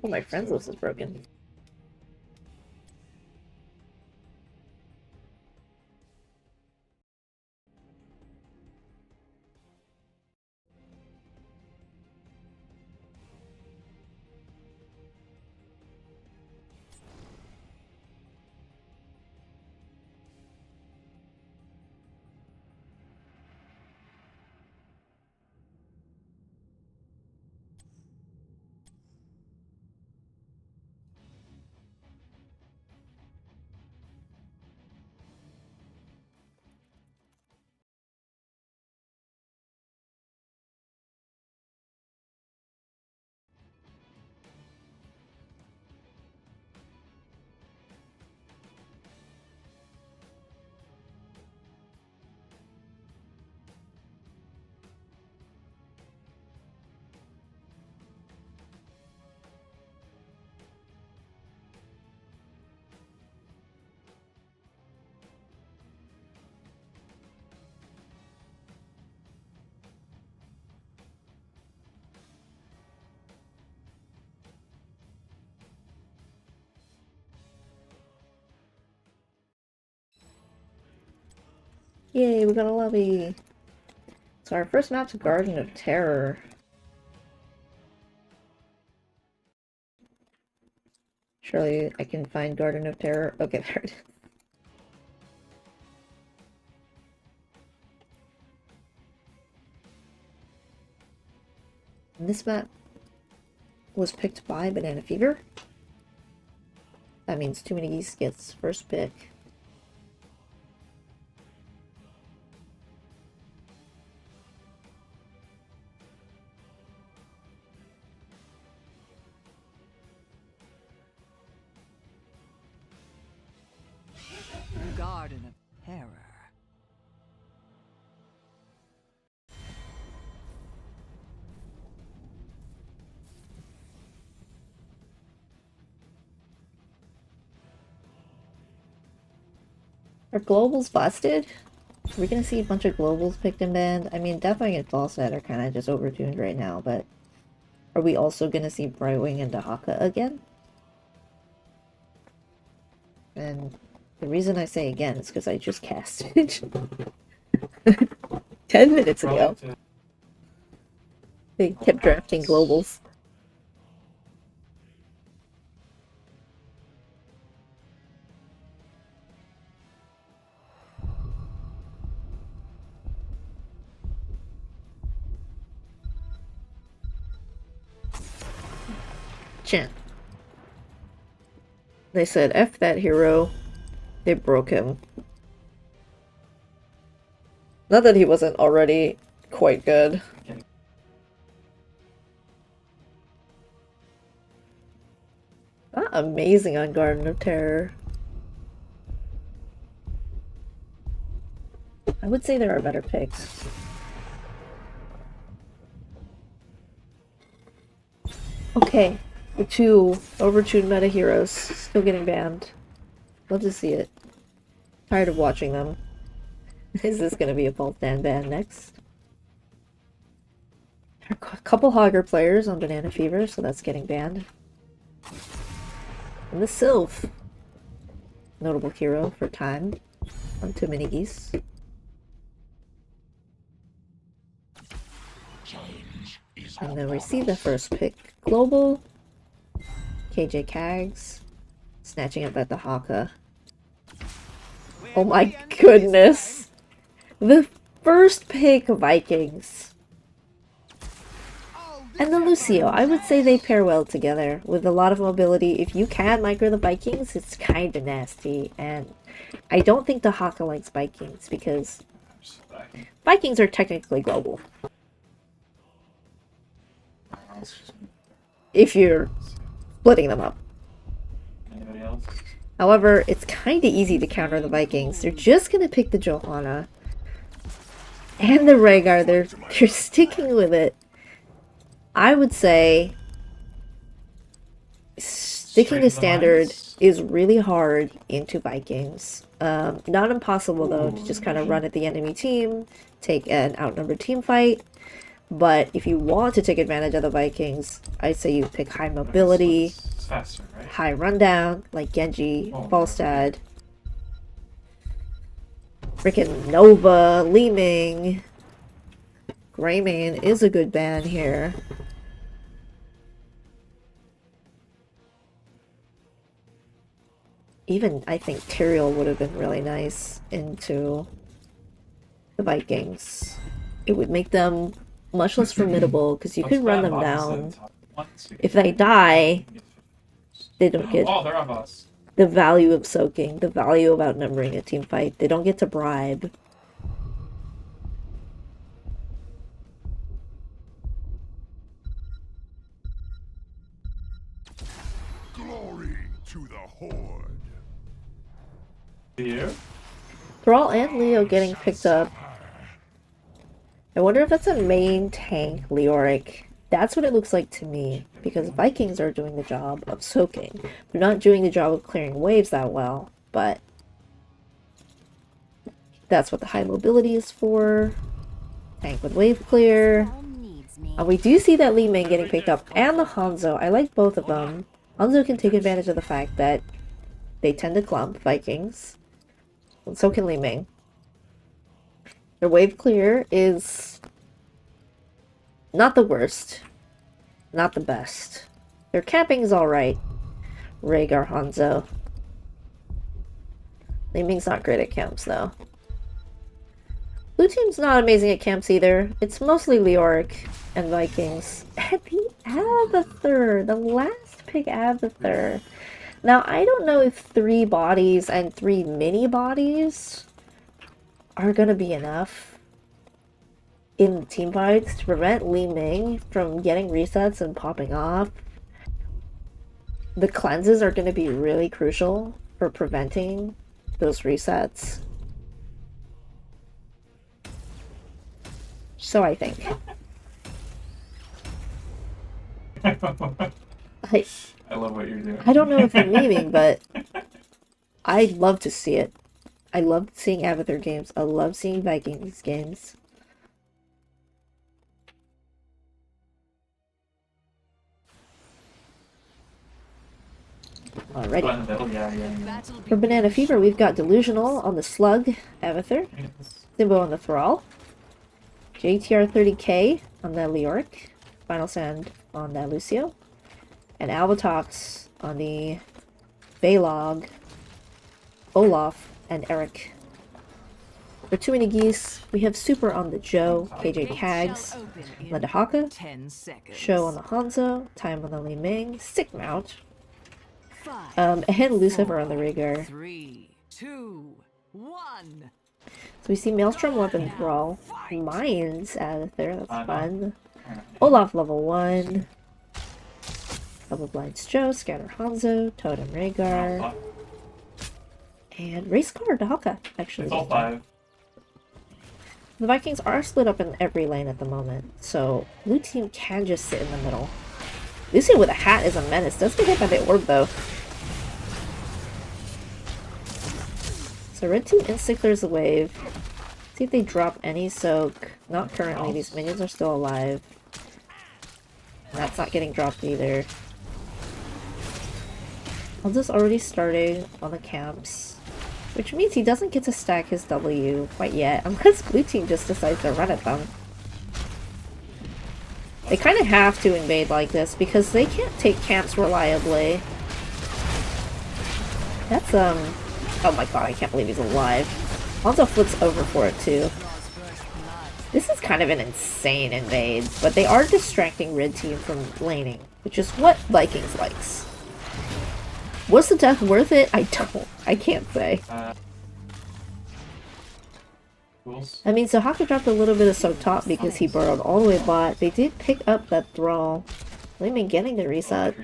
Oh, my friends list is broken. Yay, we got a lobby. So our first map's Garden of Terror. Surely I can find Garden of Terror. Okay, there it is. And this map was picked by Banana Fever. That means Too Many Geese gets first pick. Garden of Terror. Are globals busted? Are we gonna see a bunch of globals picked and banned? I mean, Deathwing and Falset are kind of just overtuned right now, but are we also gonna see Brightwing and Dahaka again? And the reason I say again is because I just casted 10 minutes ago. They kept drafting globals. Chin. They said, F that hero. They broke him. Not that he wasn't already quite good. Not amazing on Garden of Terror. I would say there are better picks. Okay, the two overtuned meta heroes still getting banned. Love to see it. Tired of watching them. Is this gonna be a false ban next? There are a couple Hogger players on Banana Fever, so that's getting banned. And the Sylph. Notable hero for time on Too Many Geese. And then we see the first pick. Global. KJ Kags. Snatching up at the Haka. Oh my goodness. The first pick Vikings. And the Lucio. I would say they pair well together with a lot of mobility. If you can micro the Vikings, it's kind of nasty. And I don't think the Haka likes Vikings because Vikings are technically global. If you're splitting them up. Anybody else? However, it's kind of easy to counter the Vikings. They're just going to pick the Johanna. And the Rhaegar. They're sticking with it. I would say sticking to standard is really hard into Vikings. Not impossible, though, to just kind of run at the enemy team, take an outnumbered team fight. But if you want to take advantage of the Vikings, I'd say you pick high mobility, It's faster, right? high rundown, like Genji, Falstad, freaking Nova, Li Ming. Greymane is a good ban here. Even, I think, Tyrael would have been really nice into the Vikings. It would make them much less formidable, because you could run them down. If they die, they don't get Oh, they're on boss. the value of soaking, the value of outnumbering a team fight. They don't get to bribe. Glory to the Horde. You? Thrall and Leo getting picked up. I wonder if that's a main tank Leoric. That's what it looks like to me, because Vikings are doing the job of soaking. They're not doing the job of clearing waves that well, but that's what the high mobility is for. Tank with wave clear. We do see that Li Ming getting picked up, and the Hanzo. I like both of them. Hanzo can take advantage of the fact that they tend to clump Vikings, and so can Li Ming. Their wave clear is not the worst, not the best. Their camping is alright. Rhaegar Hanzo. Li Ming's not great at camps though. Blue team's not amazing at camps either. It's mostly Leoric and Vikings. And the Avather! The last pick Avather. Now, I don't know if 3 bodies and 3 mini bodies are gonna be enough in team fights to prevent Li Ming from getting resets and popping off. The cleanses are gonna be really crucial for preventing those resets. So I think. I love what you're doing. I don't know if I'm leaving, but I'd love to see it. I love seeing Avather games. I love seeing Vikings games. Alrighty. Yeah. For Banana Fever, we've got Delusional on the Slug, Avather. Simbo on the Thrall. JTR 30k on the Leoric. Final Sand on the Lucio. And Alvatox on the Balog, Olaf, and Eric. For Too Many Geese, we have Super on the Joe, KJ Kags, Linda Haka, 10 seconds. Show on the Hanzo, Time on the Li Ming, Sick Mount, 5, and Lucifer on the Rhaegar. 3, 2, 1. So we see Maelstrom Weapon Brawl, Mines out of there, that's fun. Olaf level 1. Double Blinds Joe, Scatter Hanzo, Totem Rhaegar, and Race Car Dahaka, actually. It's all 5. The Vikings are split up in every lane at the moment, so blue team can just sit in the middle. Lucio with a hat is a menace. Does get hit by the orb though. So red team insta clears the wave. See if they drop any soak. Not currently, these minions are still alive. And that's not getting dropped either. Aldo's already starting on the camps, which means he doesn't get to stack his W quite yet, unless blue team just decides to run at them. They kind of have to invade like this because they can't take camps reliably. That's, oh my god, I can't believe he's alive. Aldo flips over for it too. This is kind of an insane invade, but they are distracting red team from laning, which is what Vikings likes. Was the death worth it? I can't say. I mean, so Haka dropped a little bit of soak top because he burrowed all the way bot. They did pick up that Thrall. They've been getting the reset.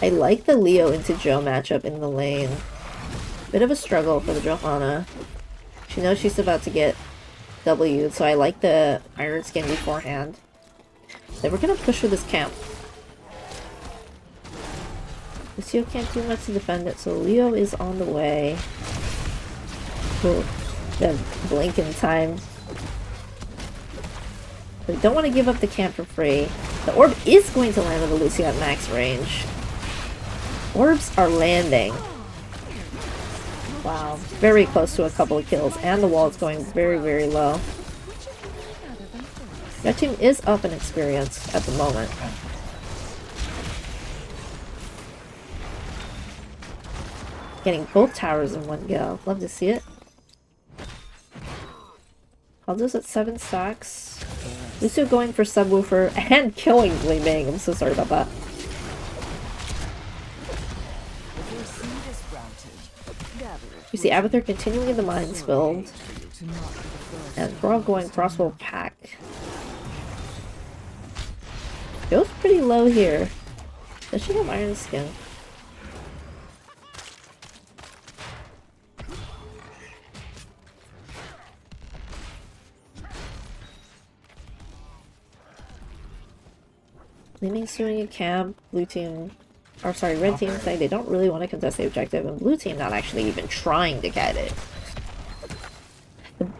I like the Leo into Joe matchup in the lane. Bit of a struggle for the Johanna. She knows she's about to get W'd, so I like the Iron Skin beforehand. Then we're gonna push for this camp. Lucio can't do much to defend it, so Leo is on the way. Ooh, the blink in time. We don't want to give up the camp for free. The orb is going to land on the Lucio at max range. Orbs are landing. Wow, very close to a couple of kills, and the wall is going very, very low. That team is up in experience at the moment. Getting both towers in one go. Love to see it. Aldo's at 7 stacks. Lucio going for subwoofer and killing Li Ming. I'm so sorry about that. You see Abathur continuing the mines build. And we're all going crossbow pack. Goes pretty low here. Does she have iron skin? Li Ming's doing a camp, blue team, or sorry, red team saying they don't really want to contest the objective, and blue team not actually even trying to get it.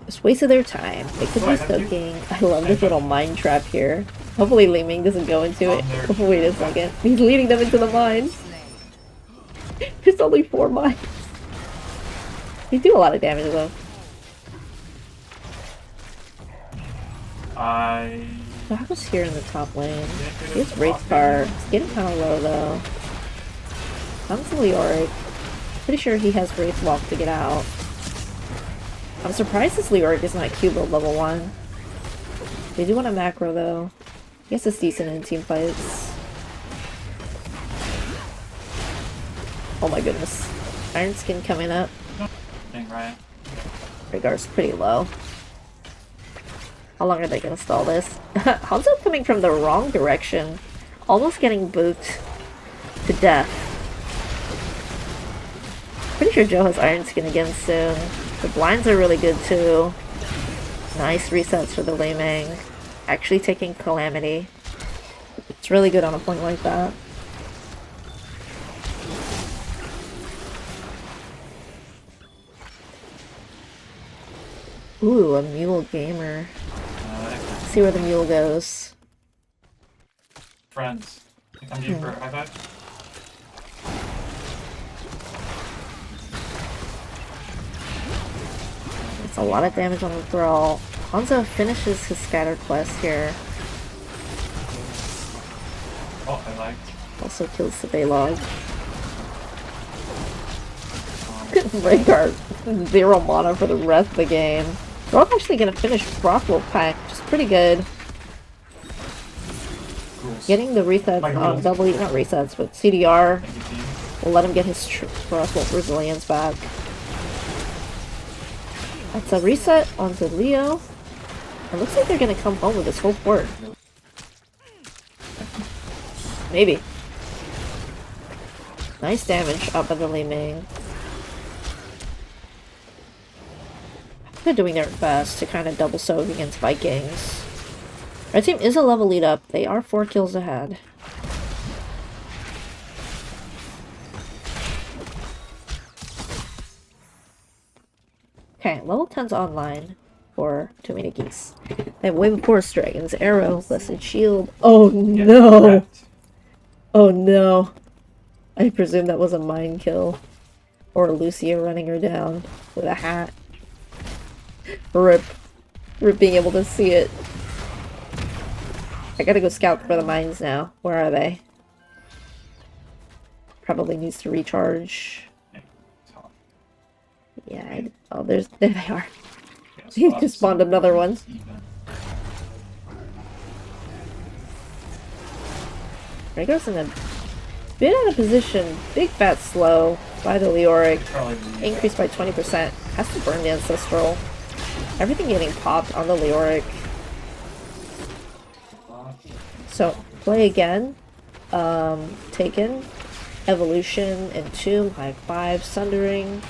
It's wasted their time. They could be soaking. I love this little mine trap here. Hopefully Li Ming doesn't go into it. Oh, wait a second. He's leading them into the mines. There's only 4 mines. They do a lot of damage though. Baku's here in the top lane. He has Wraith Car. He's getting kind of low though. Comes Leoric. Pretty sure he has Wraith Walk to get out. I'm surprised this Leoric is not Q-Build level 1. They do want a macro though. I guess it's decent in team fights. Oh my goodness. Iron Skin coming up. Dang, Ryan. Rhaegar's pretty low. How long are they gonna stall this? Hanzo coming from the wrong direction. Almost getting booped to death. Pretty sure Joe has Iron Skin again soon. The blinds are really good too. Nice resets for the Lei Ming. Actually taking Calamity. It's really good on a point like that. Ooh, a mule gamer. Let's see where the mule goes. Friends. I come to you for a high five. It's a lot of damage on the Thrall. Hanzo finishes his scatter quest here. Oh, I liked. Also kills the Baylog. Rhaegar, 0 mana for the rest of the game. We're actually gonna finish Frothwolf Pack, which is pretty good. Getting the resets on double, not resets, but CDR will let him get his Frothwolf resilience back. That's a reset onto Leo. It looks like they're gonna come home with this whole fort. Maybe. Nice damage up by the Lei Ming. They're doing their best to kind of double soak against Vikings. Our team is a level lead up. They are 4 kills ahead. Okay, level 10's online for Too Many Geese. They have Wave of Forest Dragons, Arrow, Blessed Shield. Oh no! Oh no. I presume that was a mine kill. Or Lucia running her down with a hat. Rip. Rip being able to see it. I gotta go scout for the mines now. Where are they? Probably needs to recharge. Yeah, oh, there they are. He just spawned another one. Rhaegar's in a bit out of position. Big fat slow by the Leoric. Increased by 20%. Has to burn the Ancestral. Everything getting popped on the Leoric. So, play again. Taken. Evolution, Entomb, High 5, Sundering.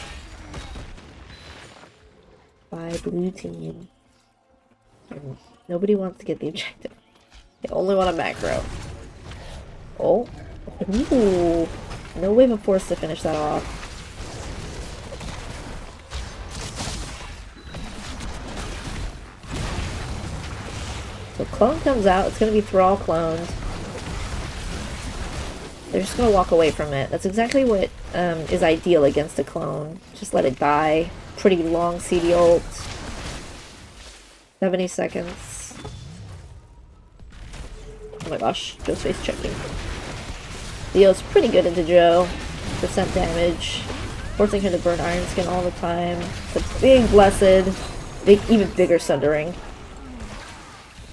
By blue team. And nobody wants to get the objective. They only want a macro. Oh. Ooh. No Wave of Force to finish that off. So clone comes out. It's going to be Thrall cloned. They're just going to walk away from it. That's exactly what is ideal against a clone. Just let it die. Pretty long CD ult. 70 seconds. Oh my gosh, Joe's face checking. Leo's pretty good into Joe. Percent damage. Forcing her to burn Iron Skin all the time. It's a big blessed. Big, even bigger Sundering.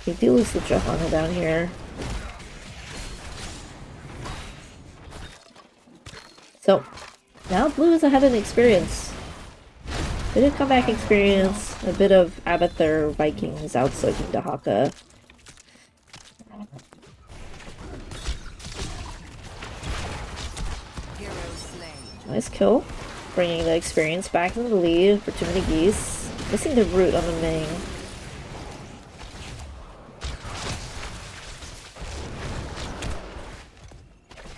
We do lose the Johanna down here. So, now blue is ahead in experience. Bit of comeback experience, a bit of Abathur Vikings outsoaking Dahaka. Nice kill. Bringing the experience back into the lead for Too Many Geese. Missing the root on the Ming.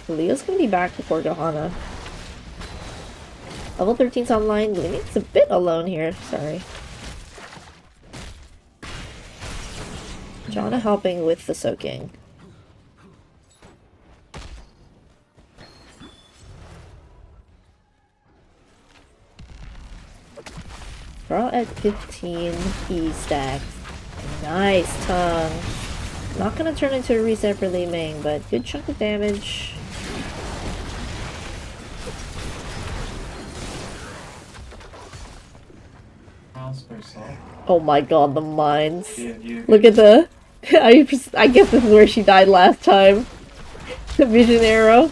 Leo's gonna be back before Johanna. Level 13's online. Lumine's a bit alone here. Sorry. Johanna helping with the soaking. We're all at 15 E stacks. Nice tongue. Not gonna turn into a reset for Li Ming, but good chunk of damage. Oh my god, the mines. Look at the... I guess this is where she died last time. The vision arrow.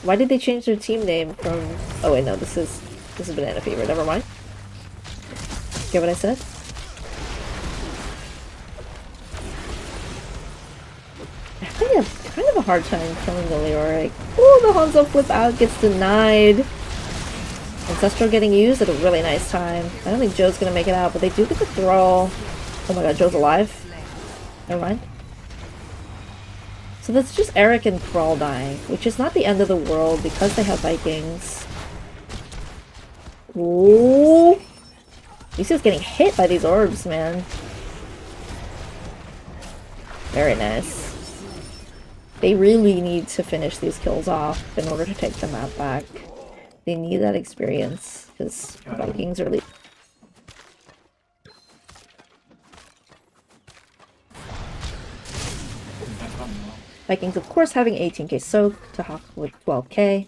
Why did they change their team name from... Oh wait, no, this is Banana Fever, never mind. Get what I said? I think I have kind of a hard time killing the Leoric. Oh, the Hanzo flip out gets denied. Ancestral getting used at a really nice time. I don't think Joe's gonna make it out, but they do get the Thrall. Oh my god, Joe's alive. Never mind. So that's just Eric and Thrall dying, which is not the end of the world because they have Vikings. Ooh. Lucia's getting hit by these orbs, man. Very nice. They really need to finish these kills off in order to take the map back. They need that experience, because Vikings are Vikings, of course, having 18k soak to Hawk with 12k.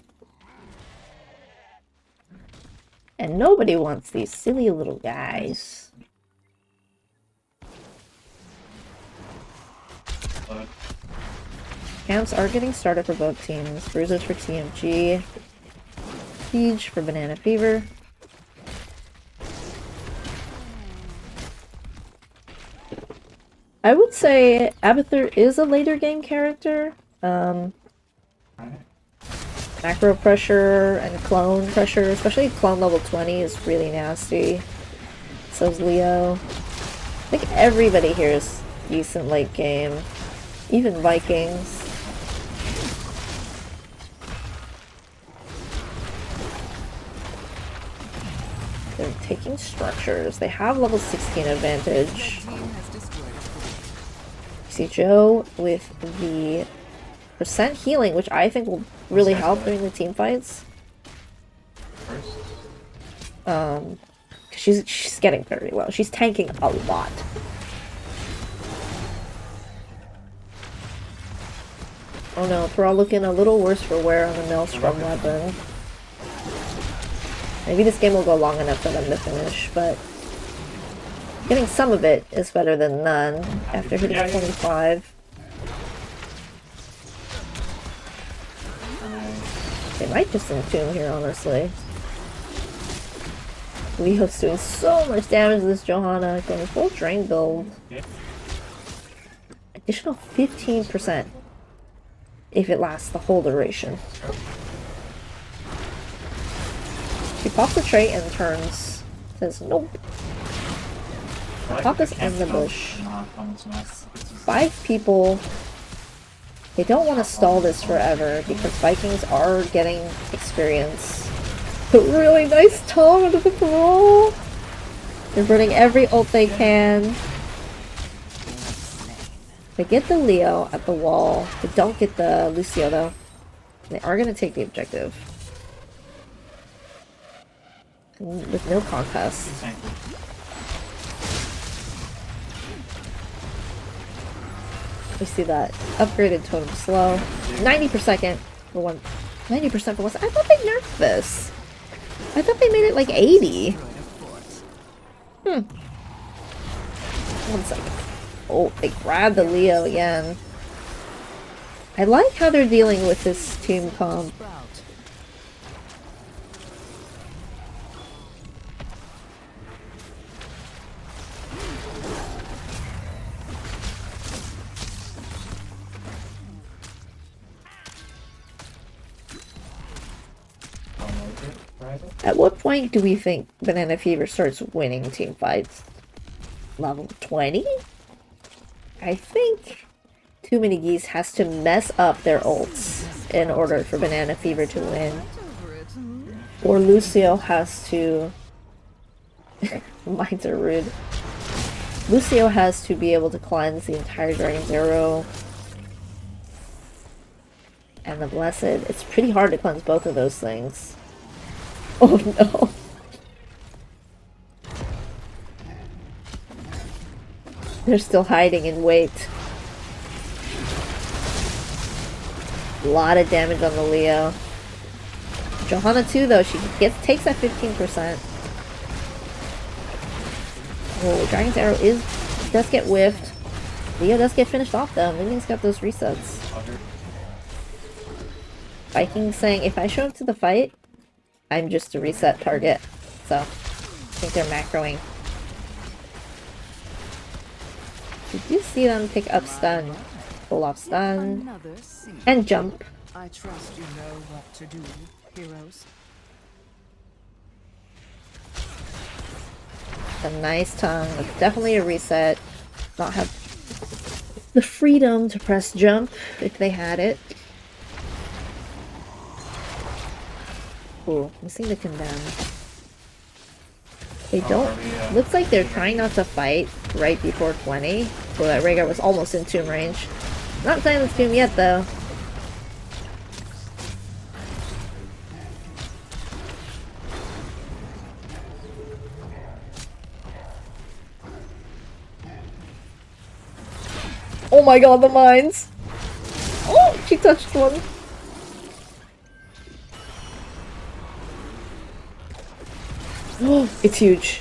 And nobody wants these silly little guys. Camps are getting started for both teams. Bruisers for TMG. Siege for Banana Fever. I would say Abathur is a later game character. Macro pressure and clone pressure, especially clone level 20 is really nasty. So's Leo. I think everybody here is decent late game. Even Vikings. They're taking structures. They have level 16 advantage. See Joe with the percent healing, which I think will really help during the team fights. She's getting very low. She's tanking a lot. Oh no, Thrall looking a little worse for wear on the Maelstrom weapon. Maybe this game will go long enough for them to finish, but getting some of it is better than none after hitting 25. They might just entomb here, honestly. Leo's doing so much damage to this Johanna, going full drain build. Additional 15% if it lasts the whole duration. She pops the trait and turns. Says nope. Pop this in the bush. 5 people. They don't want to stall this forever because Vikings are getting experience. But really nice tongue into the Thrall. They're burning every ult they can. They get the Leo at the wall. They don't get the Lucio though. They are going to take the objective. And with no contest. We see that upgraded totem slow. 90 per second for one. 90% for one. I thought they nerfed this. I thought they made it like 80. 1 second. Oh, they grabbed the Leo again. I like how they're dealing with this team comp. At what point do we think Banana Fever starts winning team fights? Level 20? I think Too Many Geese has to mess up their ults in order for Banana Fever to win. Or Lucio has to... Mines are rude. Lucio has to be able to cleanse the entire Dragon's Arrow. And the Blessed. It's pretty hard to cleanse both of those things. Oh no. They're still hiding in wait. A lot of damage on the Leo. Johanna too though, she takes that 15%. Oh, Dragon's Arrow does get whiffed. Leo does get finished off though. Minion's got those resets. Viking's saying, if I show up to the fight, I'm just a reset target. So, I think they're macroing. Did you see them pick up stun? Pull off stun. Another seed. And jump. I trust you know what to do, heroes. A nice tongue. It's definitely a reset. Not have the freedom to press jump if they had it. Ooh, missing the condemn. They don't. Looks like they're trying not to fight right before 20. So that Rhaegar was almost in tomb range. Not Silence Tomb yet though. Oh my god, the mines! Oh, she touched one. Oh, it's huge.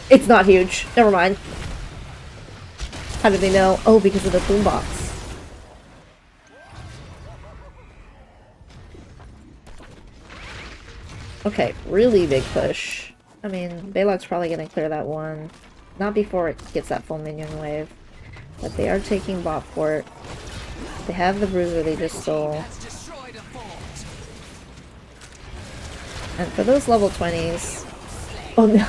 It's not huge. Never mind. How did they know? Oh, because of the boombox. Okay, really big push. I mean, Balog's probably gonna clear that one. Not before it gets that full minion wave. But they are taking bot port. They have the bruiser they just stole. And for those level 20s... Oh no.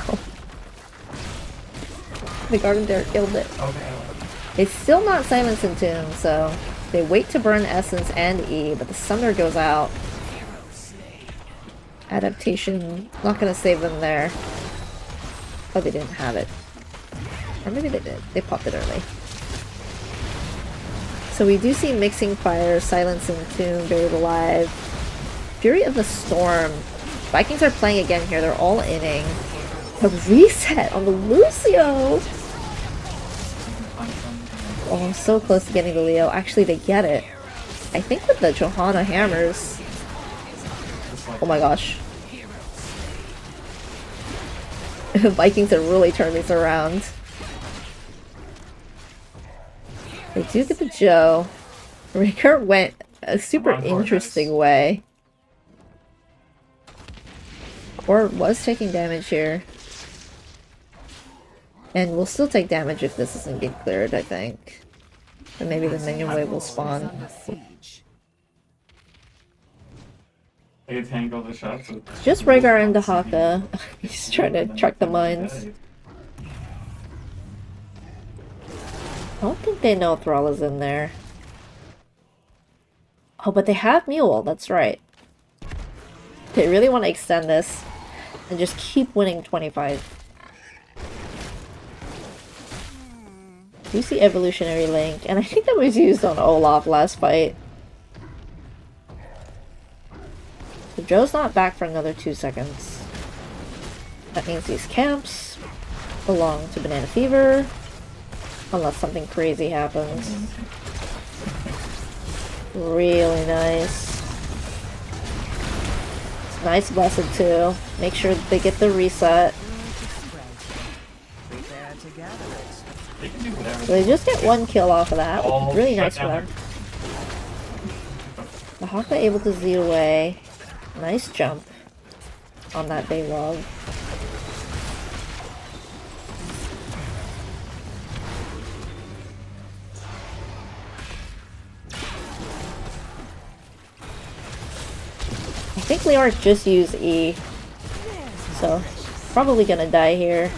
The Garden Dare killed it. It's still not Silence in Tomb, so they wait to burn Essence and E, but the Sunder goes out. Adaptation, not gonna save them there. Oh, they didn't have it. Or maybe they did. They popped it early. So we do see Mixing Fire, Silence in Tomb, Buried Alive. Fury of the Storm. Vikings are playing again here, they're all inning. A reset on the Lucio! Oh, I'm so close to getting the Leo. Actually, they get it. I think with the Johanna hammers. Oh my gosh. Vikings have really turned this around. They do get the Joe. Rhaegar went a super interesting way. Or was taking damage here. And we'll still take damage if this doesn't get cleared, I think. And maybe the minion wave will spawn. They tangle the shots. Just Rhaegar and Dahaka. He's trying to track the mines. I don't think they know Thrall is in there. Oh, but they have Mule, that's right. They really want to extend this and just keep winning 25. You see Evolutionary Link, and I think that was used on Olaf last fight. So Joe's not back for another 2 seconds. That means these camps belong to Banana Fever, unless something crazy happens. Really nice. It's nice Blessed too. Make sure that they get the reset. So they just get 1 kill off of that, which is really nice for them. The Haka able to Z away. Nice jump on that Baylog. I think Leoric just used E, so probably gonna die here.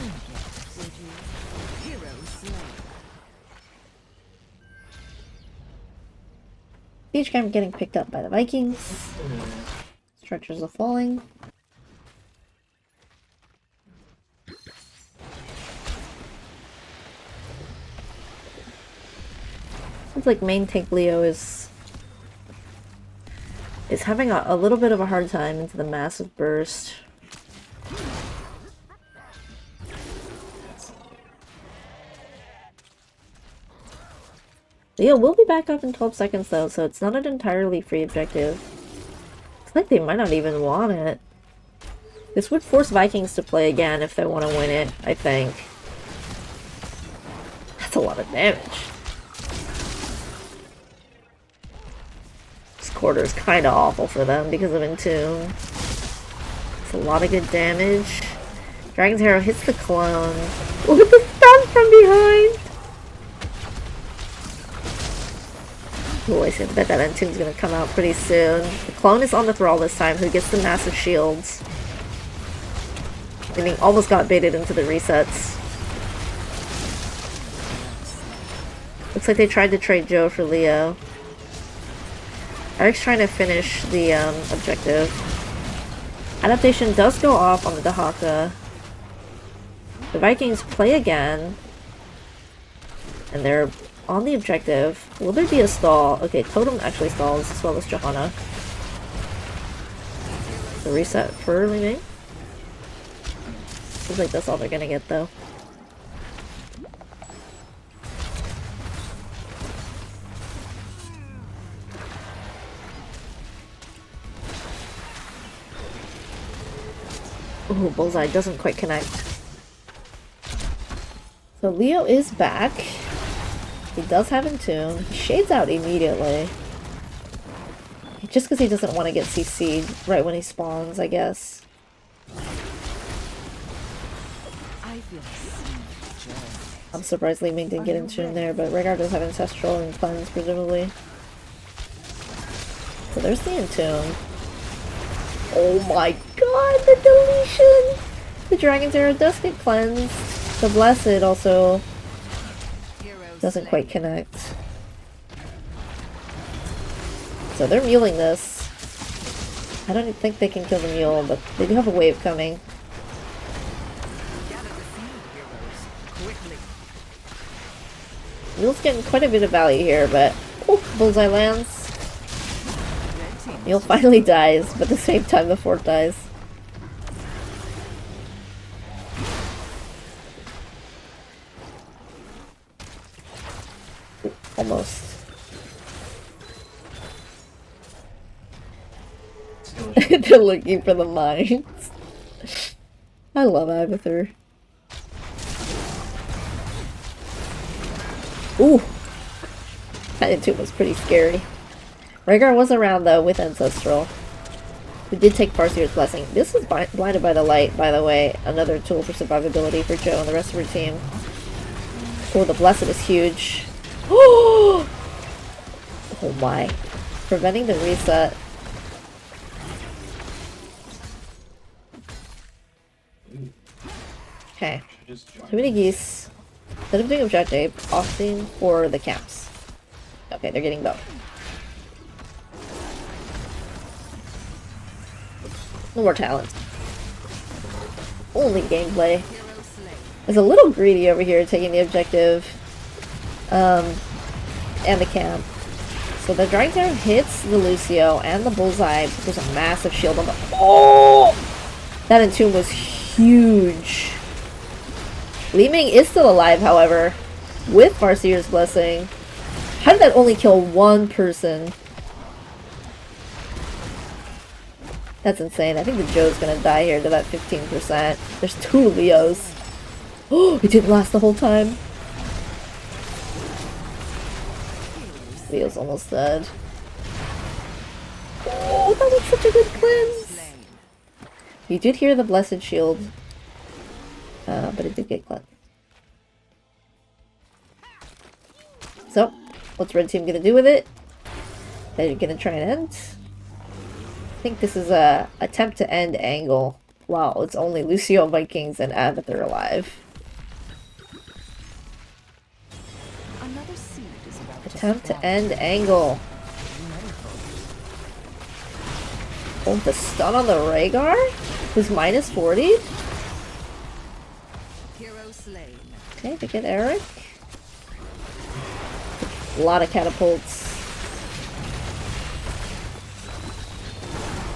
Siege camp getting picked up by the Vikings. Structures are falling. Seems like main tank Leo is having a little bit of a hard time into the massive burst. Leo will be back up in 12 seconds though, so it's not an entirely free objective. Looks like they might not even want it. This would force Vikings to play again if they want to win it, I think. That's a lot of damage. This quarter is kind of awful for them because of Entomb. It's a lot of good damage. Dragon's Arrow hits the clone. With the stun from behind! Oh, I bet that Entomb's gonna come out pretty soon. The clone is on the Thrall this time, who gets the massive shields. And he almost got baited into the resets. Looks like they tried to trade Joe for Leo. Eric's trying to finish the objective. Adaptation does go off on the Dahaka. The Vikings play again. And they're on the objective. Will there be a stall? Okay, Totem actually stalls as well as Johanna. The reset for Li Ming. Seems like that's all they're gonna get though. Ooh, Bullseye doesn't quite connect. So Leo is back. He does have Entomb. He shades out immediately. Just because he doesn't want to get CC'd right when he spawns, I guess. I'm surprised Li Ming didn't get Entomb there, but Rhaegar does have Ancestral and Cleanse, presumably. So there's the Entomb. Oh my god, the deletion! The Dragon's Arrow does get cleansed. The Blessed also doesn't quite connect. So they're muling this. I don't think they can kill the mule, but they do have a wave coming. Mule's getting quite a bit of value here, but oh, Bullseye lands. Mule finally dies, but at the same time the fort dies. Almost. They're looking for the mines. I love Abathur. Ooh! That Entomb was pretty scary. Rhaegar was around though with Ancestral. We did take Farseer's Blessing. This is Blinded by the Light, by the way. Another tool for survivability for Joe and the rest of her team. Oh, the Blessed is huge. Oh my. Preventing the reset. Okay. Too many geese. Instead of doing objective, opting for the camps. Okay, they're getting both. No more talent. Only gameplay. Is a little greedy over here taking the objective. And the camp. So the Dragon's Arrow hits the Lucio and the Bullseye. There's a massive shield on the... Oh! That Entomb was huge. Li Ming is still alive, however, with Farseer's Blessing. How did that only kill one person? That's insane. I think the Joe's gonna die here to that 15%. There's two Leos. Oh, it didn't last the whole time. Leo's almost dead. Oh, that was such a good cleanse. You did hear the Blessed Shield, but it did get cleansed. So, what's Red Team gonna do with it? They're gonna try and end. I think this is a attempt to end angle. Wow, it's only Lucio, Vikings, and Abathur alive. Attempt to end angle. Oh, the stun on the Rhaegar? Who's minus 40? Okay, to get Eric. A lot of catapults.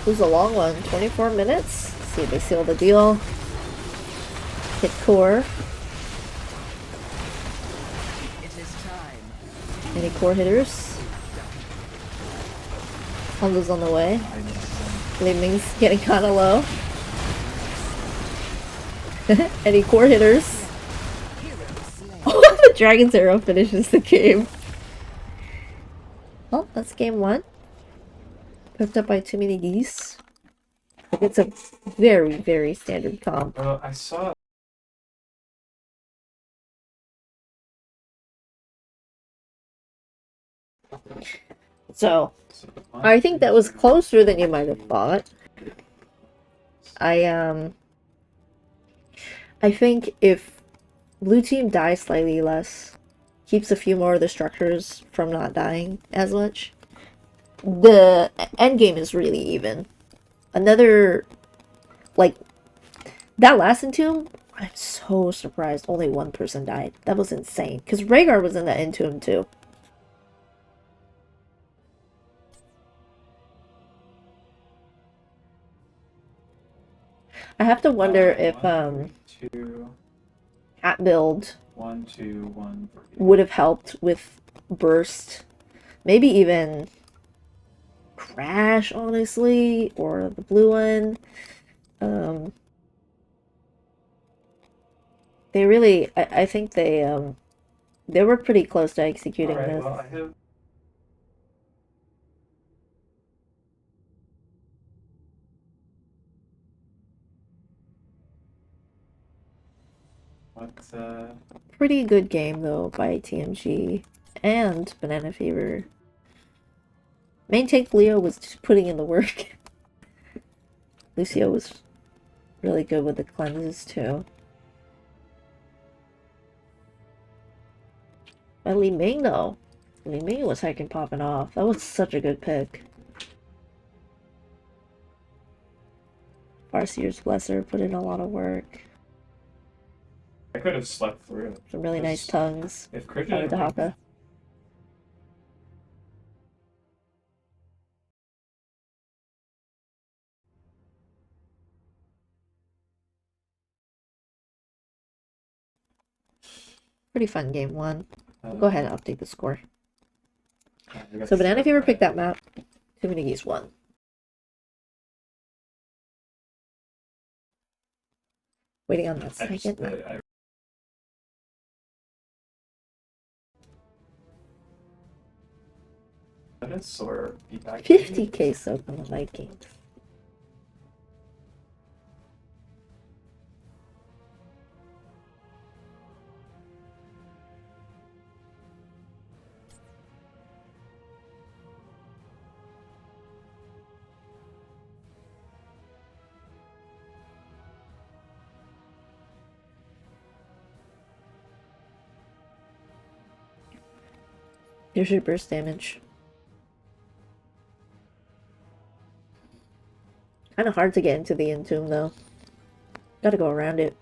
Who's a long one? 24 minutes? Let's see if they seal the deal. Hit core. Any core hitters? Hanzo's on the way. Li Ming's getting kind of low. Any core hitters? Oh, the Dragon's Arrow finishes the game. Well, that's game 1. Picked up by too many geese. It's a very, very standard comp. Well, I saw. So, I think that was closer than you might have thought. I think if blue team dies slightly less, keeps a few more of the structures from not dying as much, the end game is really even. Another, like, that last entomb, I'm so surprised only one person died. That was insane. Because Rhaegar was in that entomb too. I have to wonder if Two, Cat build 1, 2, 1, 3. would have helped with burst. Maybe even Crash, honestly, or the blue one. They really, I think they were pretty close to executing Alright, this. well, I have. What's Pretty good game though by TMG and Banana Fever. Main tank Leo was just putting in the work. Lucio was really good with the cleanses too. But Li Ming though. Li Ming was heckin' popping off. That was such a good pick. Farseer's Blesser put in a lot of work. I could have slept through it. Some really nice tongues. If Krishna Out of the Haka. Pretty fun game 1. Go ahead and update the score. So Banana Fever picked that map. Too many geese won. Waiting on that second map. Or be back 50k soak on the Vikings. Here's your burst damage. Kind of hard to get into the entomb though. Gotta go around it.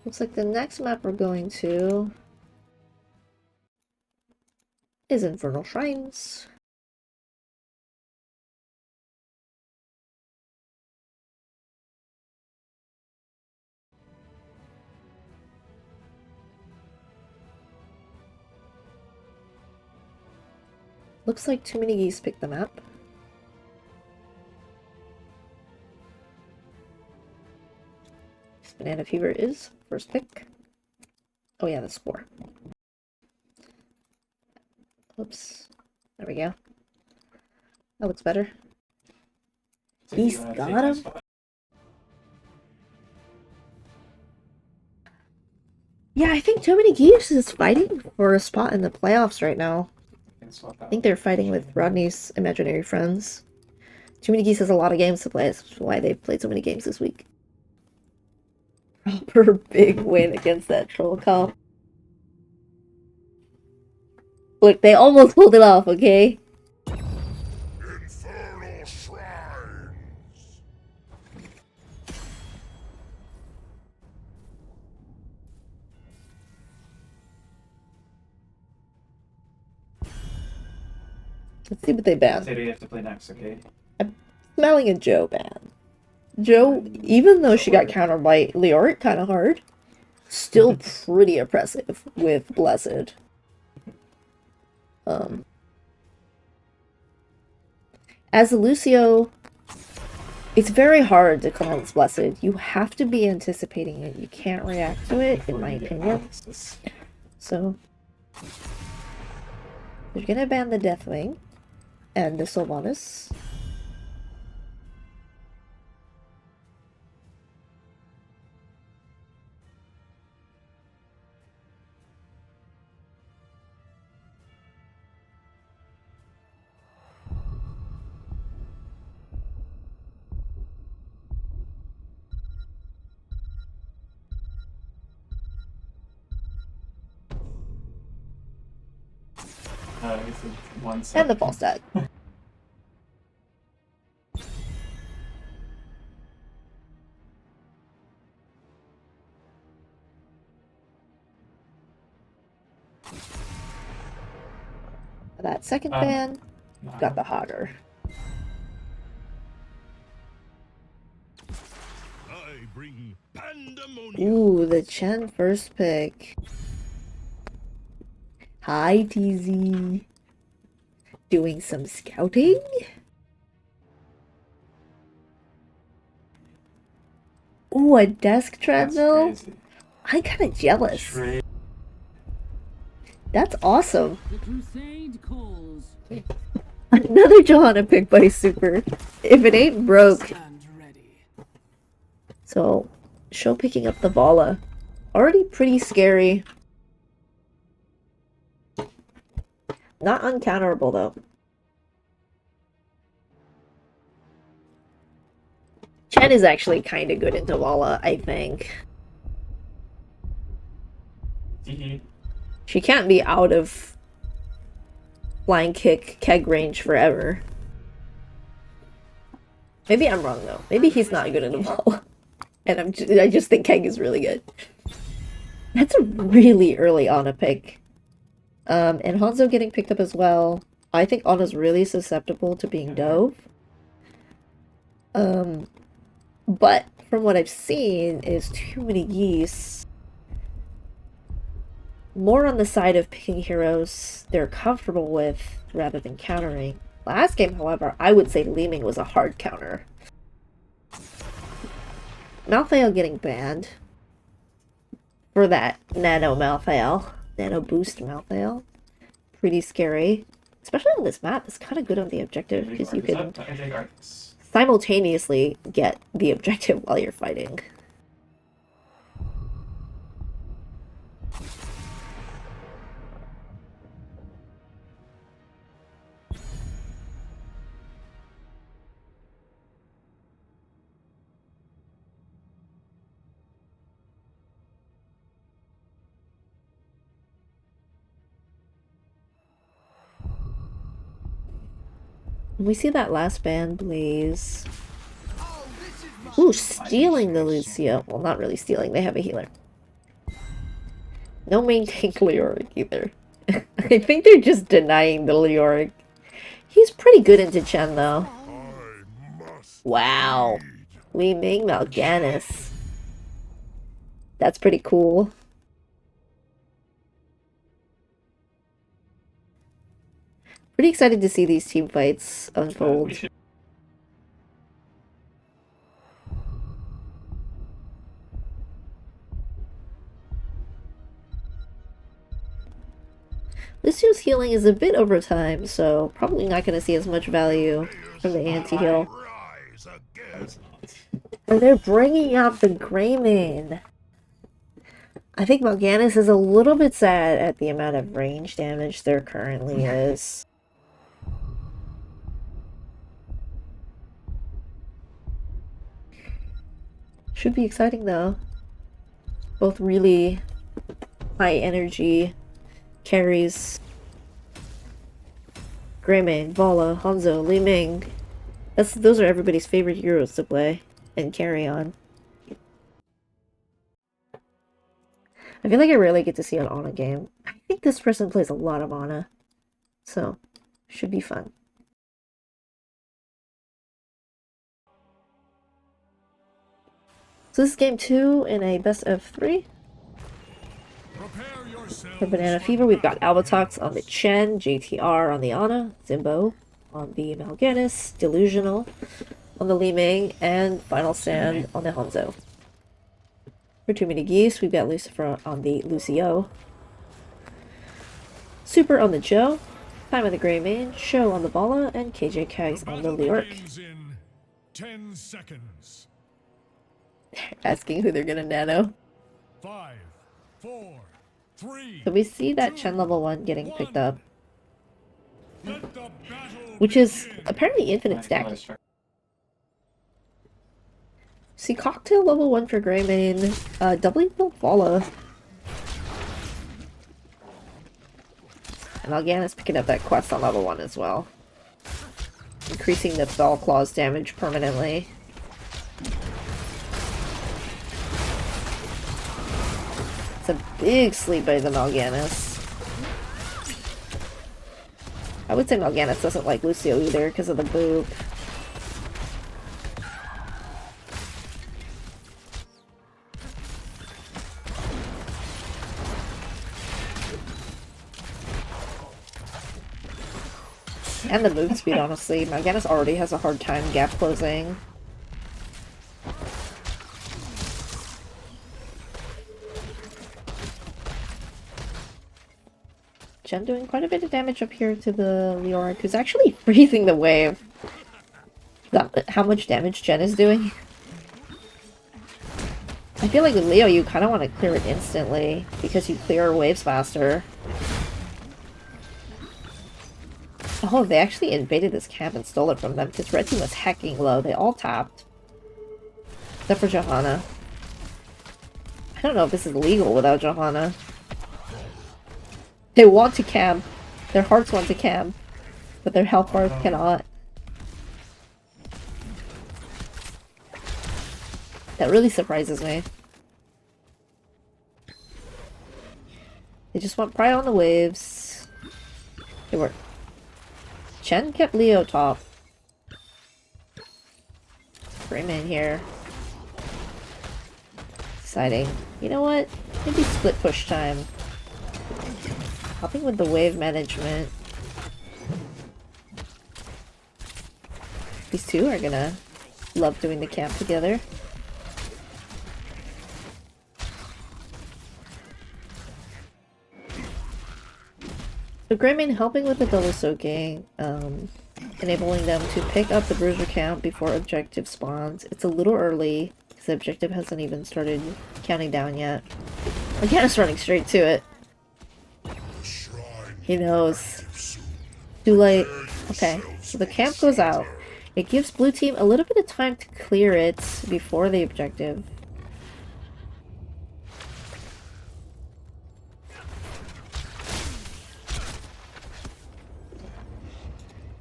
Looks like the next map we're going to is Infernal Shrines. Looks like too many geese picked the map. Banana Fever is first pick. Oh yeah, the score. Oops. There we go. That looks better. Geese got him. Yeah, I think too many geese is fighting for a spot in the playoffs right now. I think they're fighting with Rodney's imaginary friends. Too many geese has a lot of games to play. That's why they've played so many games this week. Proper big win against that troll comp. Look, they almost pulled it off, okay? Infernal shrines. Let's see what they ban. Say you have to play next, okay? smelling a Joe ban. Joe, even though she got countered by Leoric kind of hard, still pretty oppressive with Blessed. As a Lucio, it's very hard to cleanse Blessed. You have to be anticipating it. You can't react to it, in my opinion. So, we're gonna ban the Deathwing and the Sylvanas. I guess it's one And second. the false stat. That second ban got the hotter. I bring pandemonium. Ooh, the Chen first pick. Hi, TZ. Doing some scouting? Ooh, a desk That's treadmill? crazy. I'm kinda jealous. Trade. That's awesome. The crusade calls. Another Johanna pick by Super. If it ain't broke. Stand ready. So, Show picking up the Vala. Already pretty scary. Not uncounterable though. Chen is actually kind of good into Vala, I think. She can't be out of flying kick keg range forever. Maybe I'm wrong though. Maybe he's not good into Vala. And I just think keg is really good. That's a really early Ana pick. And Hanzo getting picked up as well. I think Ana's really susceptible to being dove. But from what I've seen is too many Geese. More on the side of picking heroes they're comfortable with rather than countering. Last game, however, I would say Li Ming was a hard counter. Malthael getting banned for that nano Malthael. Nano boost Malthael. Pretty scary. Especially on this map, it's kind of good on the objective because you can simultaneously get the objective while you're fighting. We see that last ban, Blaze. Ooh, stealing the Lucio. Well, not really stealing. They have a healer. No main tank Leoric either. I think they're just denying the Leoric. He's pretty good into Chen, though. I must Wow. lead. Li Ming Mal'Ganis. That's pretty cool. Pretty excited to see these team fights unfold. Lucio's healing is a bit over time, so probably not going to see as much value from the anti-heal. Rise again. And they're bringing out the Greymane. I think Mal'Ganis is a little bit sad at the amount of range damage there currently is. Should be exciting though. Both really high energy carries. Greymane, Vala, Hanzo, Li Ming. Those are everybody's favorite heroes to play and carry on. I feel like I rarely get to see an Ana game. I think this person plays a lot of Ana. So, should be fun. So this is game 2 in a best of 3. Prepare yourselves For Banana Fever, we've got Albatox on the Chen, JTR on the Ana, Zimbo on the Mal'Ganis, Delusional on the Li Ming, and Final Stand on the Hanzo. For Too Many Geese, we've got Lucifer on the Lucio, Super on the Joe, Time of the Grey Mane, Show on the Bala, and KJ Kags on the battle Lyric. begins in 10 seconds. Asking who they're gonna nano. 5, 4, 3. So we see that Chen level 1 getting picked up, Let the battle which is begin. apparently infinite Nice stack. voice track. See Cocktail level 1 for Greymane, doubling Volvala. And Mal'Ganis picking up that quest on level 1 as well. Increasing the Fell Claws damage permanently. It's a big sleep by the Mal'Ganis. I would say Mal'Ganis doesn't like Lucio either because of the boob. And the move speed, honestly. Mal'Ganis already has a hard time gap closing. Chen doing quite a bit of damage up here to the Leoric, who's actually freezing the wave. That how much damage Chen is doing. I feel like with Leo, you kind of want to clear it instantly, because you clear waves faster. Oh, they actually invaded this camp and stole it from them, because Red Team was hacking low. They all tapped. Except for Johanna. I don't know if this is legal without Johanna. They want to camp. Their hearts want to camp. But their health bars cannot. That really surprises me. They just want Pry on the waves. It worked. Chen kept Leo top. Greymane here. Deciding, you know what? Maybe split push time. Helping with the wave management. These two are gonna love doing the camp together. So Greymane helping with the double soaking, enabling them to pick up the bruiser count before objective spawns. It's a little early, because the objective hasn't even started counting down yet. Again, running straight to it. He knows. Too late. Okay, so the camp goes out. It gives blue team a little bit of time to clear it before the objective.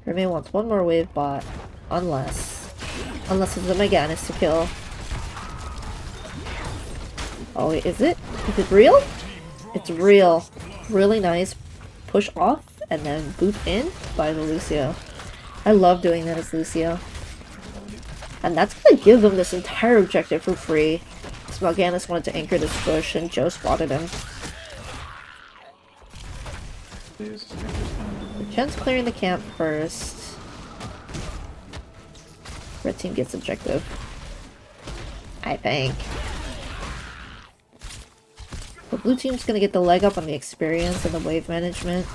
Greymane wants one more wave bot, unless it's the Mal'Ganis to kill. Oh wait, is it? Is it real? It's real. Really nice push off and then boot in by the Lucio. I love doing that as Lucio. And that's gonna give them this entire objective for free. Because Mal'Ganis wanted to anchor this push and Joe spotted him. Chen's clearing the camp first. Red team gets objective. I think. The blue team's gonna get the leg up on the experience and the wave management.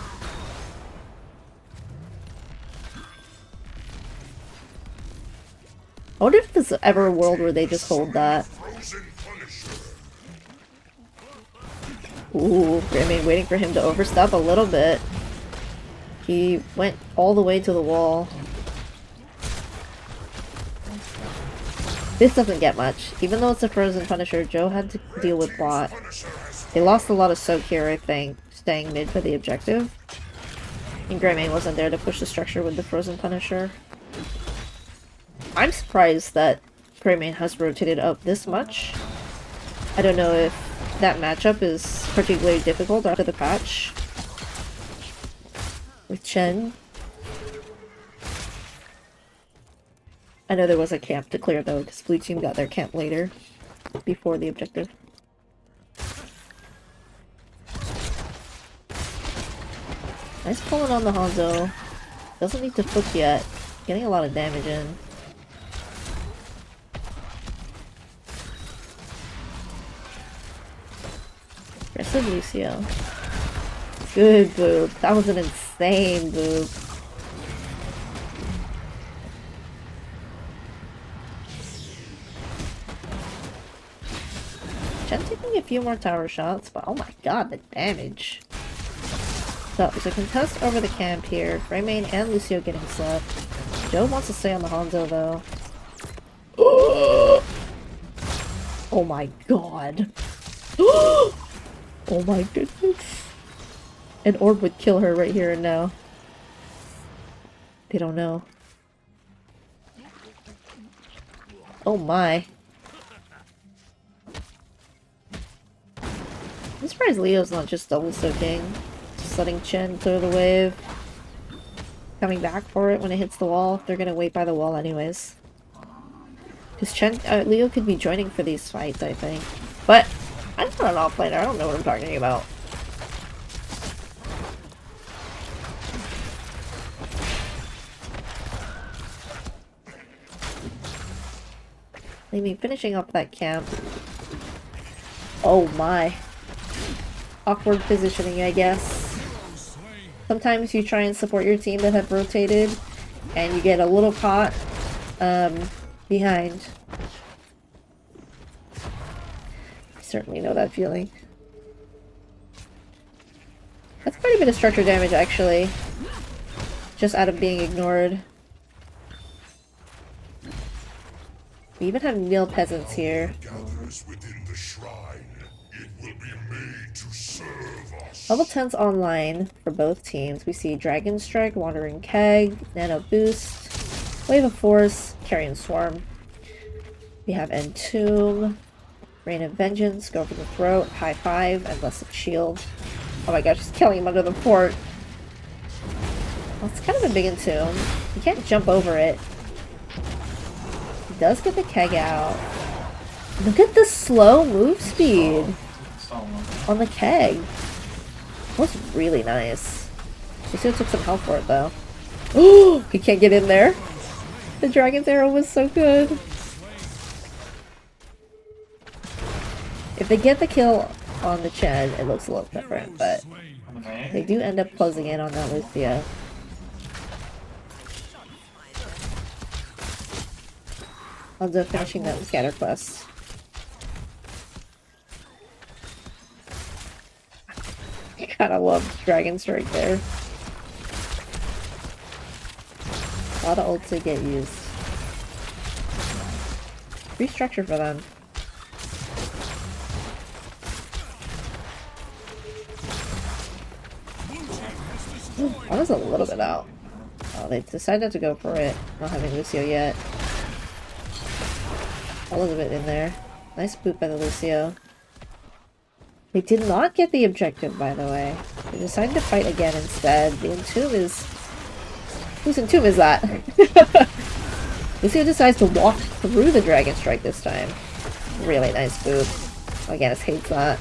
I wonder if there's ever a world where they just hold that. Ooh, Greymane waiting for him to overstep a little bit. He went all the way to the wall. This doesn't get much. Even though it's a Frozen Punisher, Joe had to deal with bot. They lost a lot of soak here, I think, staying mid for the objective. And Greymane wasn't there to push the structure with the Frozen Punisher. I'm surprised that Greymane has rotated up this much. I don't know if that matchup is particularly difficult after the patch. With Chen. I know there was a camp to clear though, because blue team got their camp later. before the objective. Nice pulling on the Hanzo. Doesn't need to flick yet. Getting a lot of damage in. Aggressive Lucio. Good boop. That was an insane boop. Chen taking a few more tower shots, but oh my god, the damage. So, there's a contest over the camp here. Greymane and Lucio getting slept. Joe wants to stay on the Hanzo though. Oh my god. Oh my goodness. An orb would kill her right here and now. They don't know. Oh my. I'm surprised Leo's not just double soaking. Just letting Chen throw the wave. Coming back for it when it hits the wall. They're gonna wait by the wall anyways. Because Leo could be joining for these fights, I think. But I'm not an offlaner. I don't know what I'm talking about. Maybe finishing up that camp. Oh my. Awkward positioning, I guess. Sometimes you try and support your team that have rotated, and you get a little caught behind. I certainly know that feeling. That's quite a bit of structure damage, actually. Just out of being ignored. We even have Nil Peasants here. Level 10's online for both teams. We see Dragon Strike, Wandering Keg, Nano Boost, Wave of Force, Carrion Swarm. We have Entomb, Rain of Vengeance, Go for the Throat, High Five, and Blessed Shield. Oh my gosh, just killing him under the fort. Well, it's kind of a big Entomb. You can't jump over it. He does get the Keg out. Look at the slow move speed on the Keg. That was really nice. You still took some health for it though. Oh, he can't get in there. The dragon's arrow was so good. If they get the kill on the Chen, it looks a little different, but they do end up closing in on that Lucio. Hanzo finishing that scatter quest. Kinda love Dragon Strike there. A lot of ults to get used. Free structure for them. I was a little bit out. Oh, they decided to go for it. Not having Lucio yet. A little bit in there. Nice boot by the Lucio. They did not get the objective, by the way. They decided to fight again instead. The Entomb is... Whose Entomb is that? Lucio decides to walk through the Dragon Strike this time. Really nice boot. Again, hates that.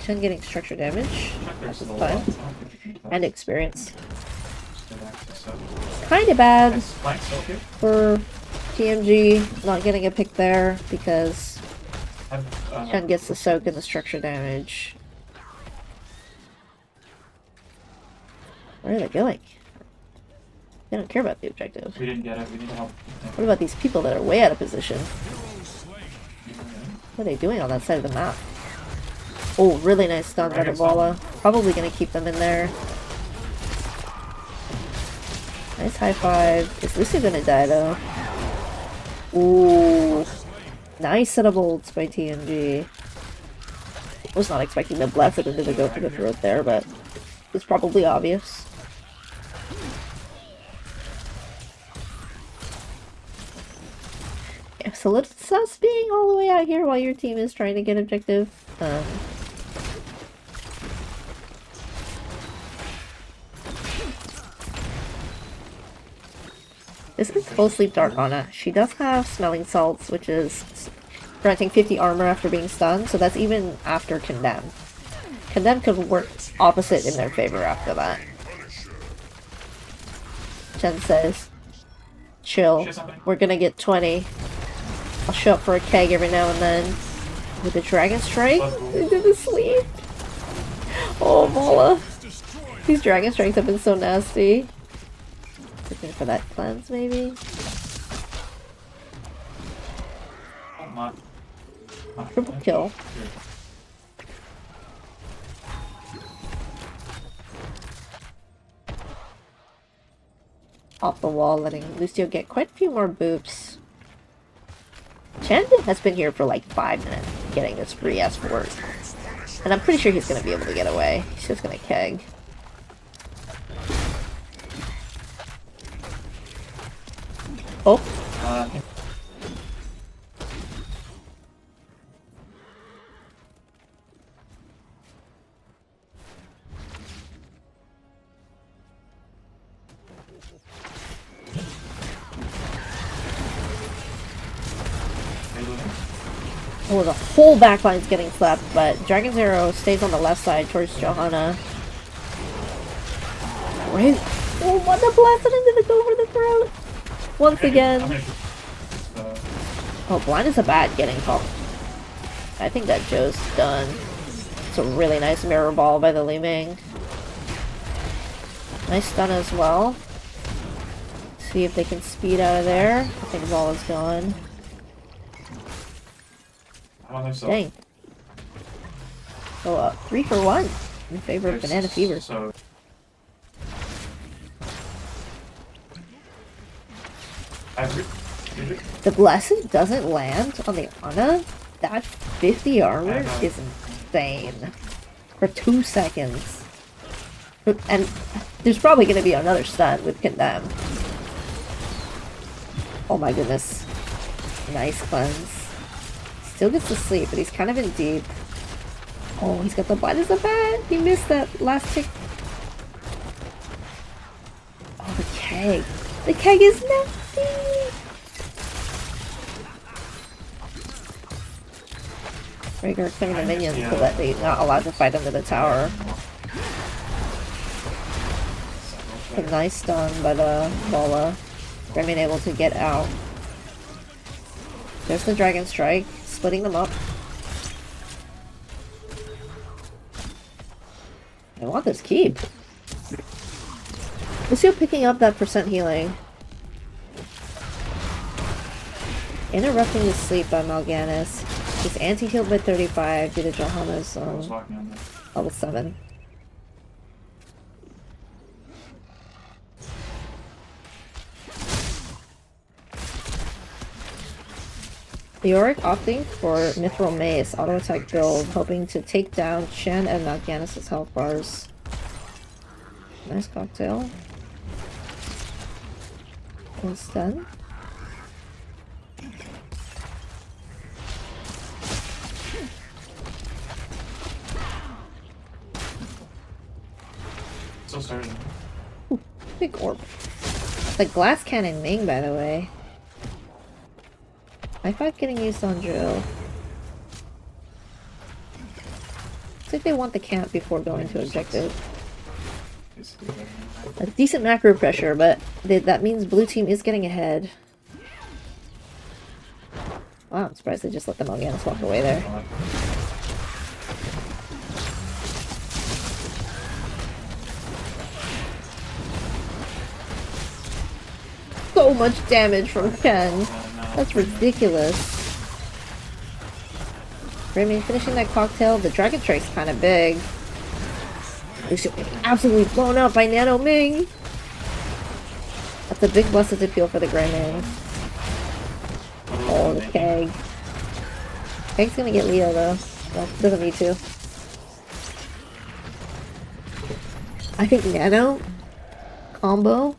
Chen getting structure damage. That's fine. And experience. Kinda bad for TMG not getting a pick there because Chen gets the soak and the structure damage. Where are they going? They don't care about the objective. We didn't get it. We need help. What about these people that are way out of position? What are they doing on that side of the map? Oh, really nice stuns out of Vola. Probably gonna keep them in there. Nice high five. Is Lucy gonna die though? Ooh. Nice set of ults by TMG. Was not expecting the Blessed into the go for the throat there, but it's probably obvious. Yeah, so let's us being all the way out here while your team is trying to get objective. Isn't full sleep dark Ana. She does have smelling salts, which is granting 50 armor after being stunned, so that's even after condemn. Condemn could work opposite in their favor after that. Jen says, chill, we're gonna get 20. I'll show up for a keg every now and then. With the dragon strike into the sleep. Oh, Mola. These dragon strikes have been so nasty. Looking for that cleanse, maybe? Triple kill. Off the wall, letting Lucio get quite a few more boops. Chen has been here for like 5 minutes, getting this free escort. And I'm pretty sure he's gonna be able to get away. He's just gonna keg. Oh. Oh, the whole backline is getting slapped, but Dragon's Arrow stays on the left side towards Johanna. Right? Oh, what the blasted into the go for the throat! Once again. Oh, Blind is a bat getting caught. I think that Joe's done. It's a really nice mirror ball by the Li Ming. Nice stun as well. See if they can speed out of there. I think ball is gone. Dang. So, 3 for 1 in favor of Banana Fever. The blessing doesn't land on the Ana. That 50 armor is insane. For 2 seconds. And there's probably going to be another stun with Condemn. Oh my goodness. Nice cleanse. Still gets to sleep, but he's kind of in deep. Oh, he's got the blind as a bat. He missed that last tick. Oh, the keg. The keg is nasty. Rhaegar clearing the minions so that they're not allowed to fight under the tower. A nice stun by the Bola. Remain able to get out. There's the Dragon Strike. Splitting them up. I want this keep. Lucio picking up that percent healing. Interrupting the sleep by Mal'Ganis. He's anti-healed by 35 due to Johanna's level 7. Yorick opting for Mithril Mace, auto attack build, hoping to take down Shen and Mal'Ganis' health bars. Nice cocktail. And stun. So sorry. Ooh, big orb. The glass cannon Ming, by the way. High 5 getting used on Drill. Looks like they want the camp before going to objective. A decent macro pressure, but that means blue team is getting ahead. Wow, I'm surprised they just let the Mal'Ganis walk away there. So much damage from Ken. That's ridiculous. Remy finishing that cocktail. The Dragon Strike's kind of big. Absolutely blown out by Nano Ming. That's a big blessed appeal for the Grey Ming. Oh, the Keg. Keg's gonna get Leo though. Well, doesn't need to. I think Nano combo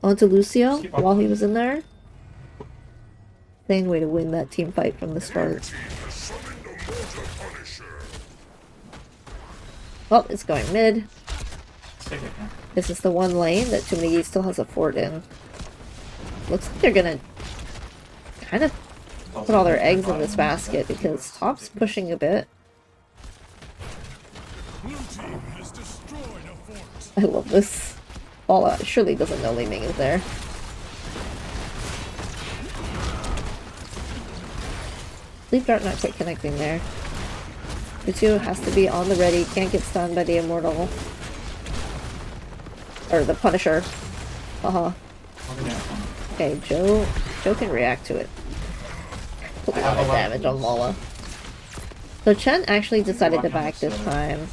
onto Lucio while he was in there. Same way to win that team fight from the start. Oh, it's going mid. This is the one lane that Tumigi still has a fort in. Looks like they're gonna kind of put all their eggs in this basket because top's pushing a bit. Blue team has destroyed a fort. I love this. Paula surely doesn't know Li Ming is there. Sleep Dart not quite connecting there. Butsu has to be on the ready, can't get stunned by the Immortal. Or the Punisher. Uh-huh. Okay, Joe can react to it. Put a lot of damage on Lola. So Chen actually decided to back this time.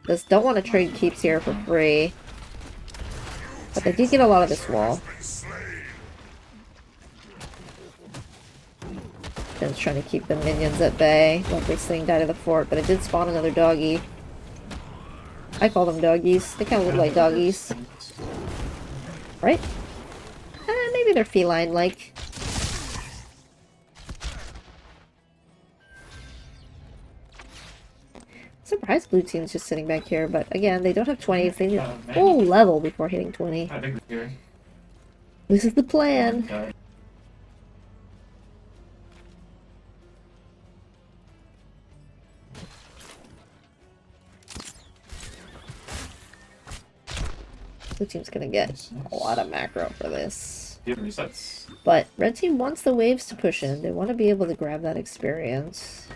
Just don't want to trade keeps here for free. But they did get a lot of this wall. Chen's trying to keep the minions at bay. Don't they sling die to the fort, but it did spawn another doggy. I call them doggies. They kind of look like doggies. Right? Maybe they're feline-like. Surprised blue team's just sitting back here, but again, they don't have 20s. They need a full level before hitting 20. I think here. This is the plan. Blue team's gonna get a lot of macro for this. Resets. But red team wants the waves to push in. They want to be able to grab that experience.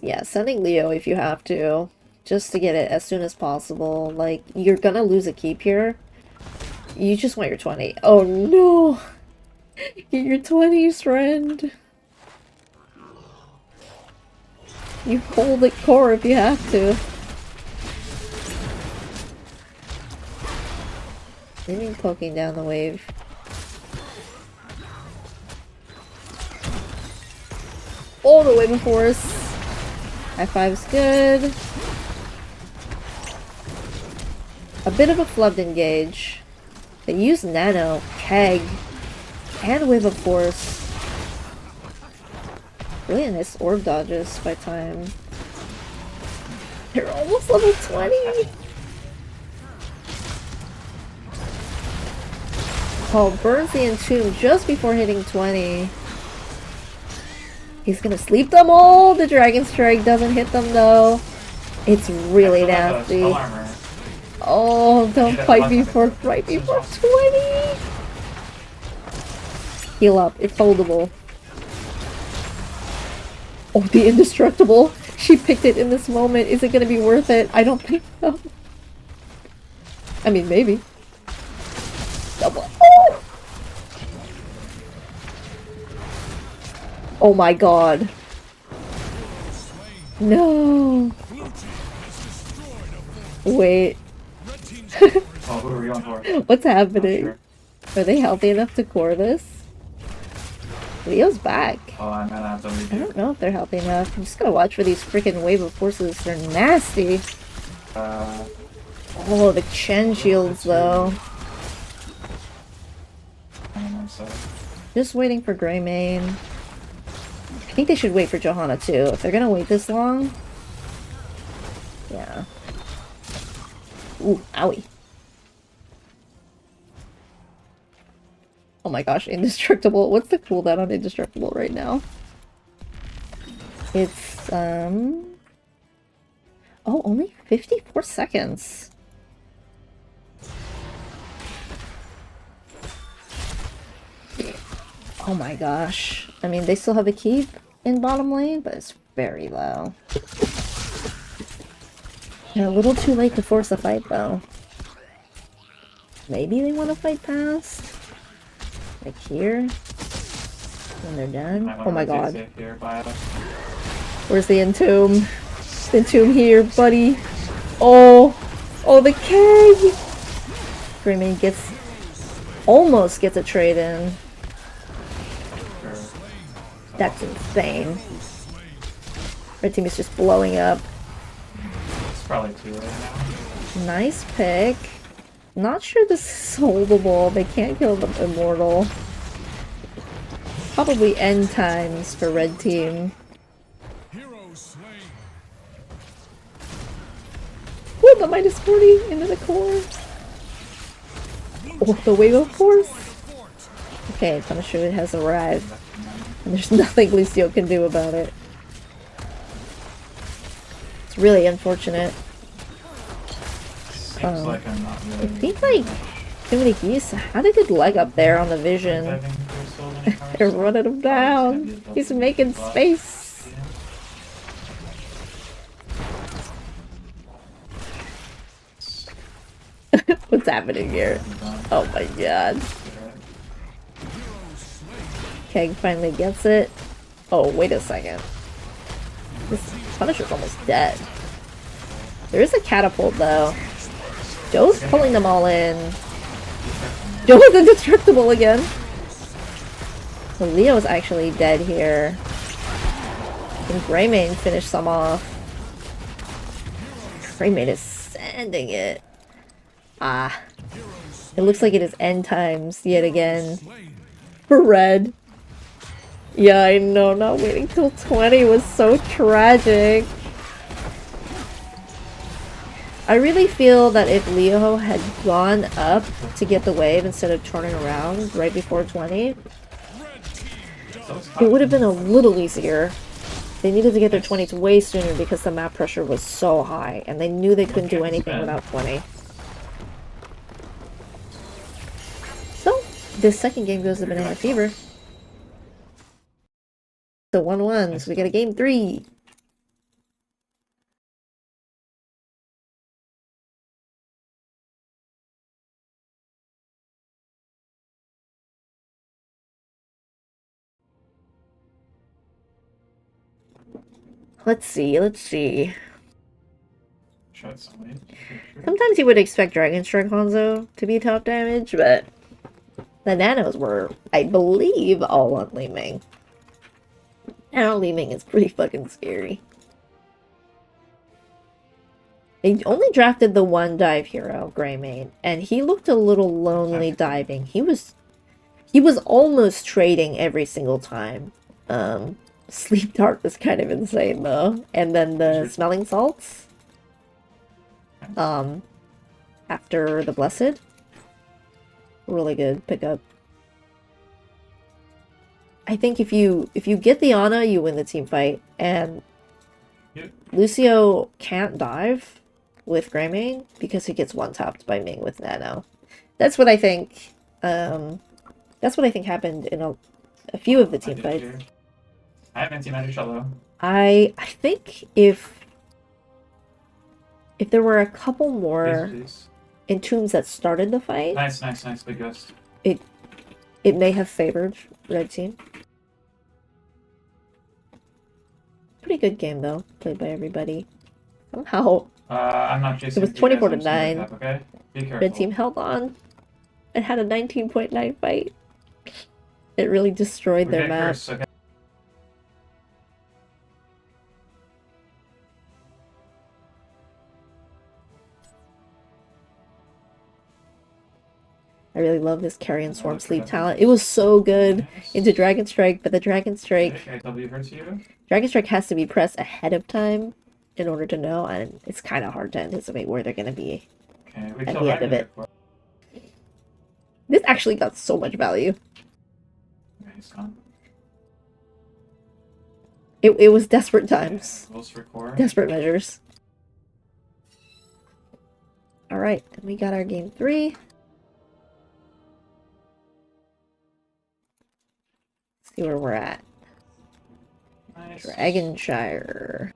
Yeah, sending Leo if you have to. Just to get it as soon as possible. Like, you're gonna lose a keep here. You just want your 20. Oh no! Get your 20s, friend! You hold it core if you have to. Maybe poking down the wave. Oh, the wave of force! High five's good. A bit of a flubbed engage. They use Nano, Keg, and Wave of Force. Really nice orb dodges by time. They're almost level 20! Oh, burns the Entomb just before hitting 20. He's gonna sleep them all! The Dragon Strike doesn't hit them though. It's really nasty. Oh, don't fight before right before 20! Heal up, it's foldable. Oh, the Indestructible! She picked it in this moment. Is it gonna be worth it? I don't think so. I mean, maybe. Double. Oh! Oh my god. No. Wait. Oh, who are we going for? What's happening? Are they healthy enough to core this? Leo's back. Oh, I'm gonna have to leave I you. don't know if they're healthy enough. I'm just gonna watch for these freaking wave of forces. They're nasty. Oh, the Chen shields though. I don't know, so. Just waiting for Greymane. I think they should wait for Johanna too. If they're gonna wait this long. Yeah. Ooh, owie. Oh my gosh, Indestructible. What's the cooldown on Indestructible right now? It's, oh, only 54 seconds. Oh my gosh. I mean, they still have a keep in bottom lane, but it's very low. They're a little too late to force a fight, though. Maybe they want to fight past? Like here? When they're done? Oh my god. Where's the Entomb? The Entomb here, buddy. Oh! Oh, the keg! Greymane gets... almost gets a trade in. That's insane. Red team is just blowing up. It's probably too late now. Nice pick. Not sure this is holdable. They can't kill the Immortal. Probably end times for red team. Hero slain. Woo, the minus 40 into the core. Oh, the wave of force! fort. Okay, Punisher has arrived. And there's nothing Lucio can do about it. It's really unfortunate. Seems like I'm not really. I think like too many geese had a good leg up there on the vision. Diving through so many cars. They're running him down. He's making space. What's happening here? Oh my god. Keg finally gets it. Oh, wait a second. This Punisher's almost dead. There is a catapult though. Joe's pulling them all in. Joe is indestructible again. So Leo's actually dead here. And Greymane finished some off. Greymane is sending it. Ah. It looks like it is end times yet again. For Red. Yeah, I know, not waiting till 20 was so tragic. I really feel that if Leo had gone up to get the wave instead of turning around right before 20, it would have been a little easier. They needed to get their 20s way sooner because the map pressure was so high, and they knew they couldn't do anything without 20. So, this second game goes to Banana Fever. So 1-1, so we got a game 3. Let's see. Sometimes you would expect Dragon Strike Hanzo to be top damage, but the nanos were, I believe, all on Li Ming. Nano Li Ming is pretty fucking scary. They only drafted the one dive hero, Greymane, and he looked a little lonely diving. He was almost trading every single time. Sleep Dart was kind of insane though. And then the Smelling Salts. After the Blessed. Really good pickup. I think if you get the Ana, you win the team fight. And Lucio can't dive with Greymane because he gets one-tapped by Ming with Nano. That's what I think. That's what I think happened in a few of the team fights. I haven't seen Magic Shallow. I think if there were a couple more Entombs that started the fight, Nice, big ghost. it may have favored Red Team. Pretty good game though, played by everybody. Somehow I'm not chasing. it was 24-9. Up, okay? Be careful. Red Team held on and had a 19.9 fight. It really destroyed their map. Curse, okay? I really love this Carrion Swarm Sleep talent. It was so good into Dragon Strike, but the Dragon Strike has to be pressed ahead of time in order to know, and it's kind of hard to anticipate where they're going to be at the end of it. This actually got so much value. It was desperate times. Desperate measures. Alright, and we got our game 3. See where we're at. Nice. Dragonshire.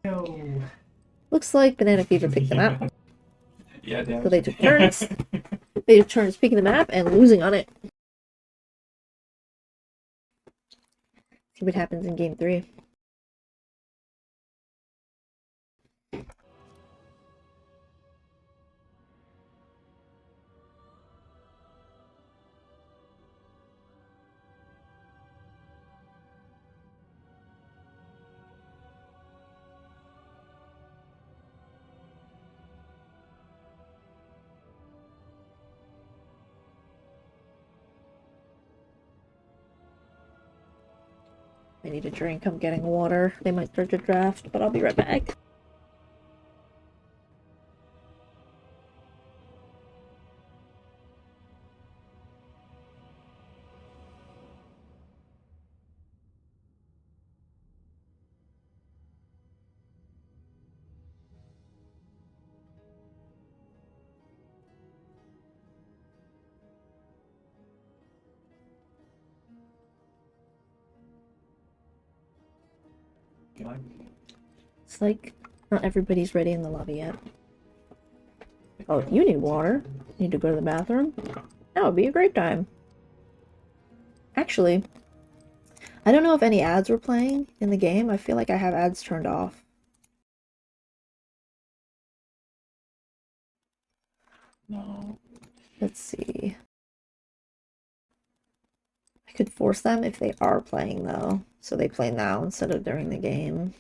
No. Looks like Banana Fever picked them up. Yeah, so they took turns. They took turns picking the map and losing on it. See what happens in game 3. need a drink. I'm getting water. They might start to draft, but I'll be right back. You like? It's like not everybody's ready in the lobby yet. Oh, you need water? Need to go to the bathroom? That would be a great time. Actually, I don't know if any ads were playing in the game. I feel like I have ads turned off. No. Let's see. I could force them if they are playing, though. So they play now instead of during the game.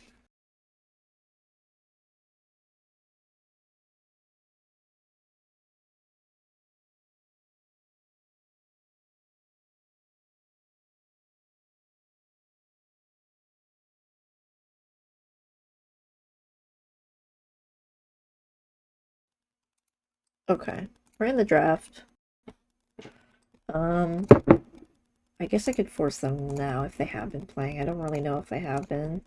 Okay, we're in the draft. I guess I could force them now if they have been playing. I don't really know if they have been.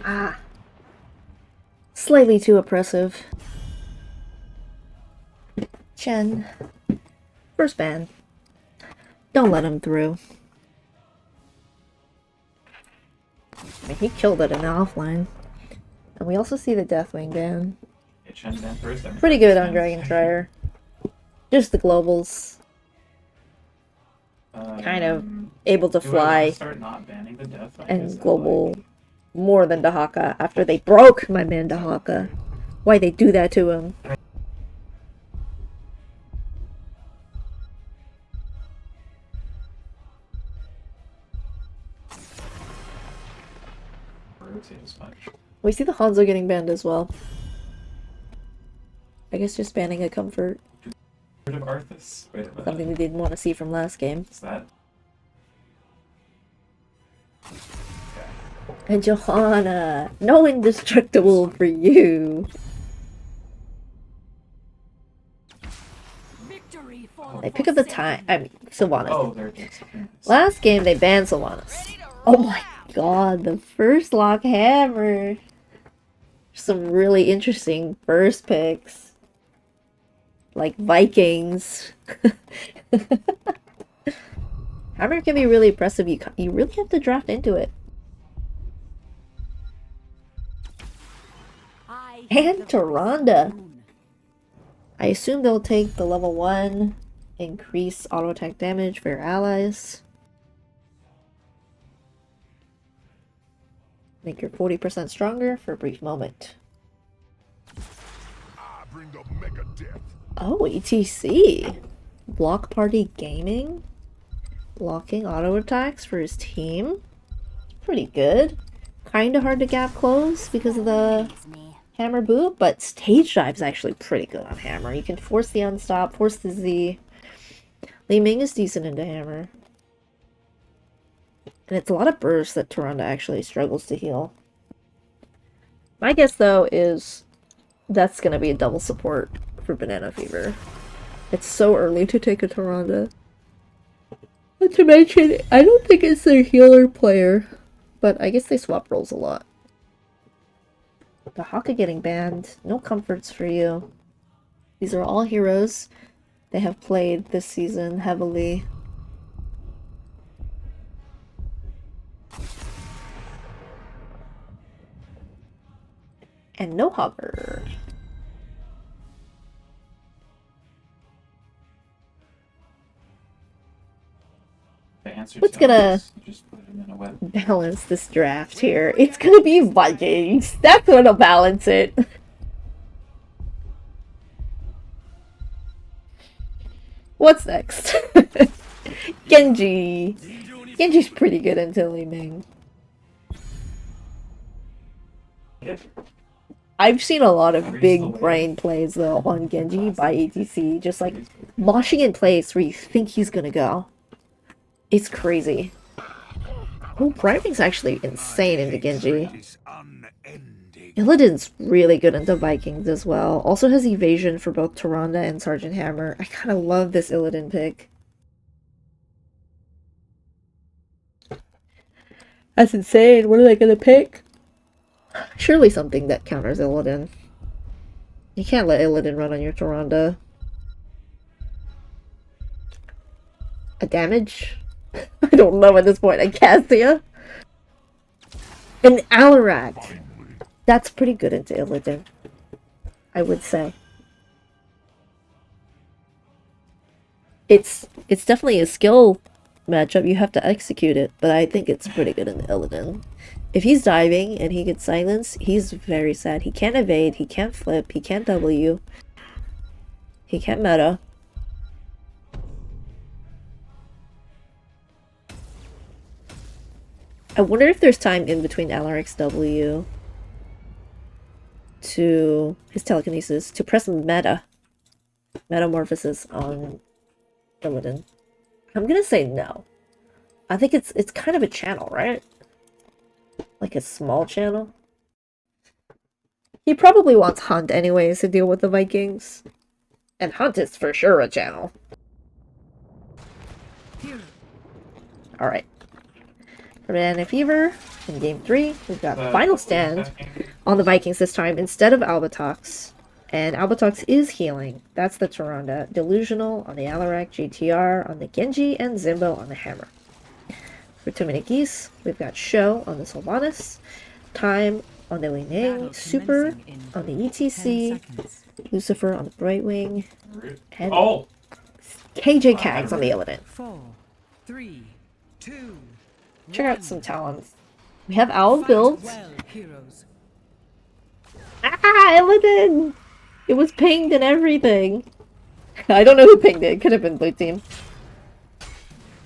Ah. Slightly too oppressive. Chen. First ban. Don't let him through. I mean, he killed it in the offline. And we also see the Deathwing ban. It Chen ban first. Pretty good on Dragon Trier. Just the globals. Kind of able to Do I wanna fly start not banning the death? Like, is and that, global like- more than Dahaka after they broke my man Dahaka. Why they do that to him? rotate as much. We see the Hanzo getting banned as well. I guess just banning a comfort. Rid of Arthas? Wait, what? Something we didn't want to see from last game. Is that? And Johanna, no indestructible for you. Victory for They pick up the time. I mean, Sylvanas. Oh, there it is. Okay. Last game they banned Sylvanas. Oh my god, the first lock hammer. Some really interesting first picks. Like Vikings. Hammer can be really impressive. You really have to draft into it. And Tyrande. I assume they'll take the level 1, increase auto attack damage for your allies. Make your 40% stronger for a brief moment. I bring the mega death. Oh, ETC. Block Party Gaming. Blocking auto attacks for his team. Pretty good. Kinda hard to gap close because of the hammer boot, but stage dive's actually pretty good on hammer. You can force the unstop, force the Z. Li Ming is decent into hammer. And it's a lot of burst that Tyrande actually struggles to heal. My guess, though, is that's going to be a double support for Banana Fever. It's so early to take a Tyrande. Not to mention, I don't think it's their healer player, but I guess they swap roles a lot. The Haka getting banned. No comforts for you. These are all heroes they have played this season heavily. And no hover. The answer What's to gonna- all this, you just put it And then I went, Balance this draft here. It's gonna be Vikings. That's what'll balance it. What's next? Genji. Genji's pretty good until Li Ming. "Yep." I've seen a lot of big brain plays though on Genji by ETC, just like moshing in place where you think he's gonna go. It's crazy. Oh, priming's actually insane into Genji. Is unending. Illidan's really good into Vikings as well. Also has evasion for both Tyrande and Sergeant Hammer. I kind of love this Illidan pick. That's insane. What are they gonna pick? Surely something that counters Illidan. You can't let Illidan run on your Tyrande. A damage? I don't know at this point. A Cassia? An Alarak. That's pretty good into Illidan, I would say. It's definitely a skill matchup. You have to execute it, but I think it's pretty good in Illidan. If he's diving and he gets silenced, he's very sad. He can't evade, he can't flip, he can't W, he can't meta. I wonder if there's time in between Alarak's W to his telekinesis to press metamorphosis on Illidan. I'm gonna say no. I think it's kind of a channel, right? Like a small channel. He probably wants Hunt anyways to deal with the Vikings. And Hunt is for sure a channel. Alright. For Banana Fever, in game 3, we've got Final Stand on the Vikings this time instead of Albatox. And Albatox is healing. That's the Tyrande. Delusional on the Alarak, GTR on the Genji, and Zimbo on the Hammer. For 2 Minute Geese, we've got Show on the Sylvanas, Time on the Li Ming, Super on the ETC, Lucifer on the Brightwing, and Oh! KJ Kags on the Illidan. 4, 3, 2. Check out some talents. We have Owl built. Well, heroes. Ah, Illidan! It was pinged and everything. I don't know who pinged it. It could have been blue team.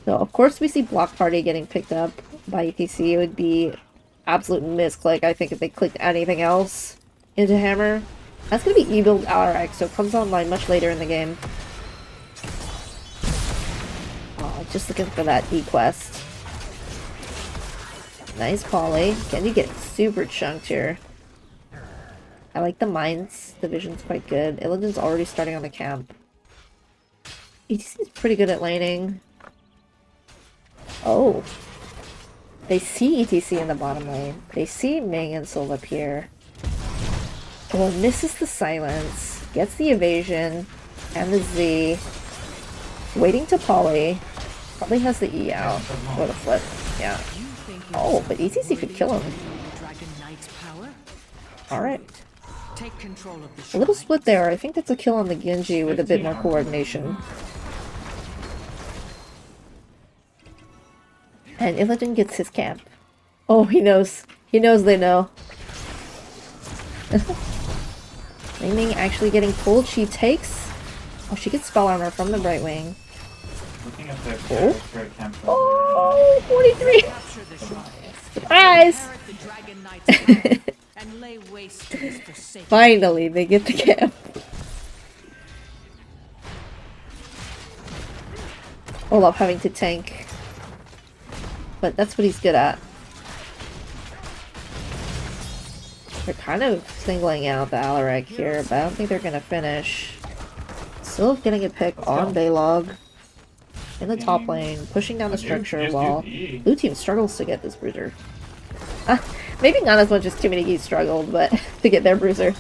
So, of course, we see Block Party getting picked up by ETC. It would be absolute misclick, I think, if they clicked anything else into Hammer. That's going to be E-build Alarak, so it comes online much later in the game. Oh, just looking for that E-quest. Nice poly. Genji getting super chunked here. I like the mines. The vision's quite good. Illidan's already starting on the camp. ETC's pretty good at laning. Oh. They see ETC in the bottom lane. They see Ming and Sol up here. Oh, misses the silence. Gets the evasion. And the Z. Waiting to poly. Probably has the E out. Or the flip. Yeah. Oh, but ETC could kill him. Alright. Take control of the A little split there. I think that's a kill on the Genji with a bit more coordination. And Illidan gets his camp. Oh, he knows. He knows they know. Li Ming actually getting pulled. She takes... Oh, she gets spell armor from the Brightwing. Looking at the Oh. character camp. Oh, 43! capture the shot. Surprise! Inherit the Dragon Knight's power and lay waste to his forsaken. Finally, they get the camp. Olaf having to tank. But that's what he's good at. They're kind of singling out the Alarak here, but I don't think they're gonna finish. Still getting a pick on Baylog. In the top lane, pushing down the structure while blue team struggles to get this bruiser. Maybe not as much as Too Many Geese struggled, but to get their bruiser.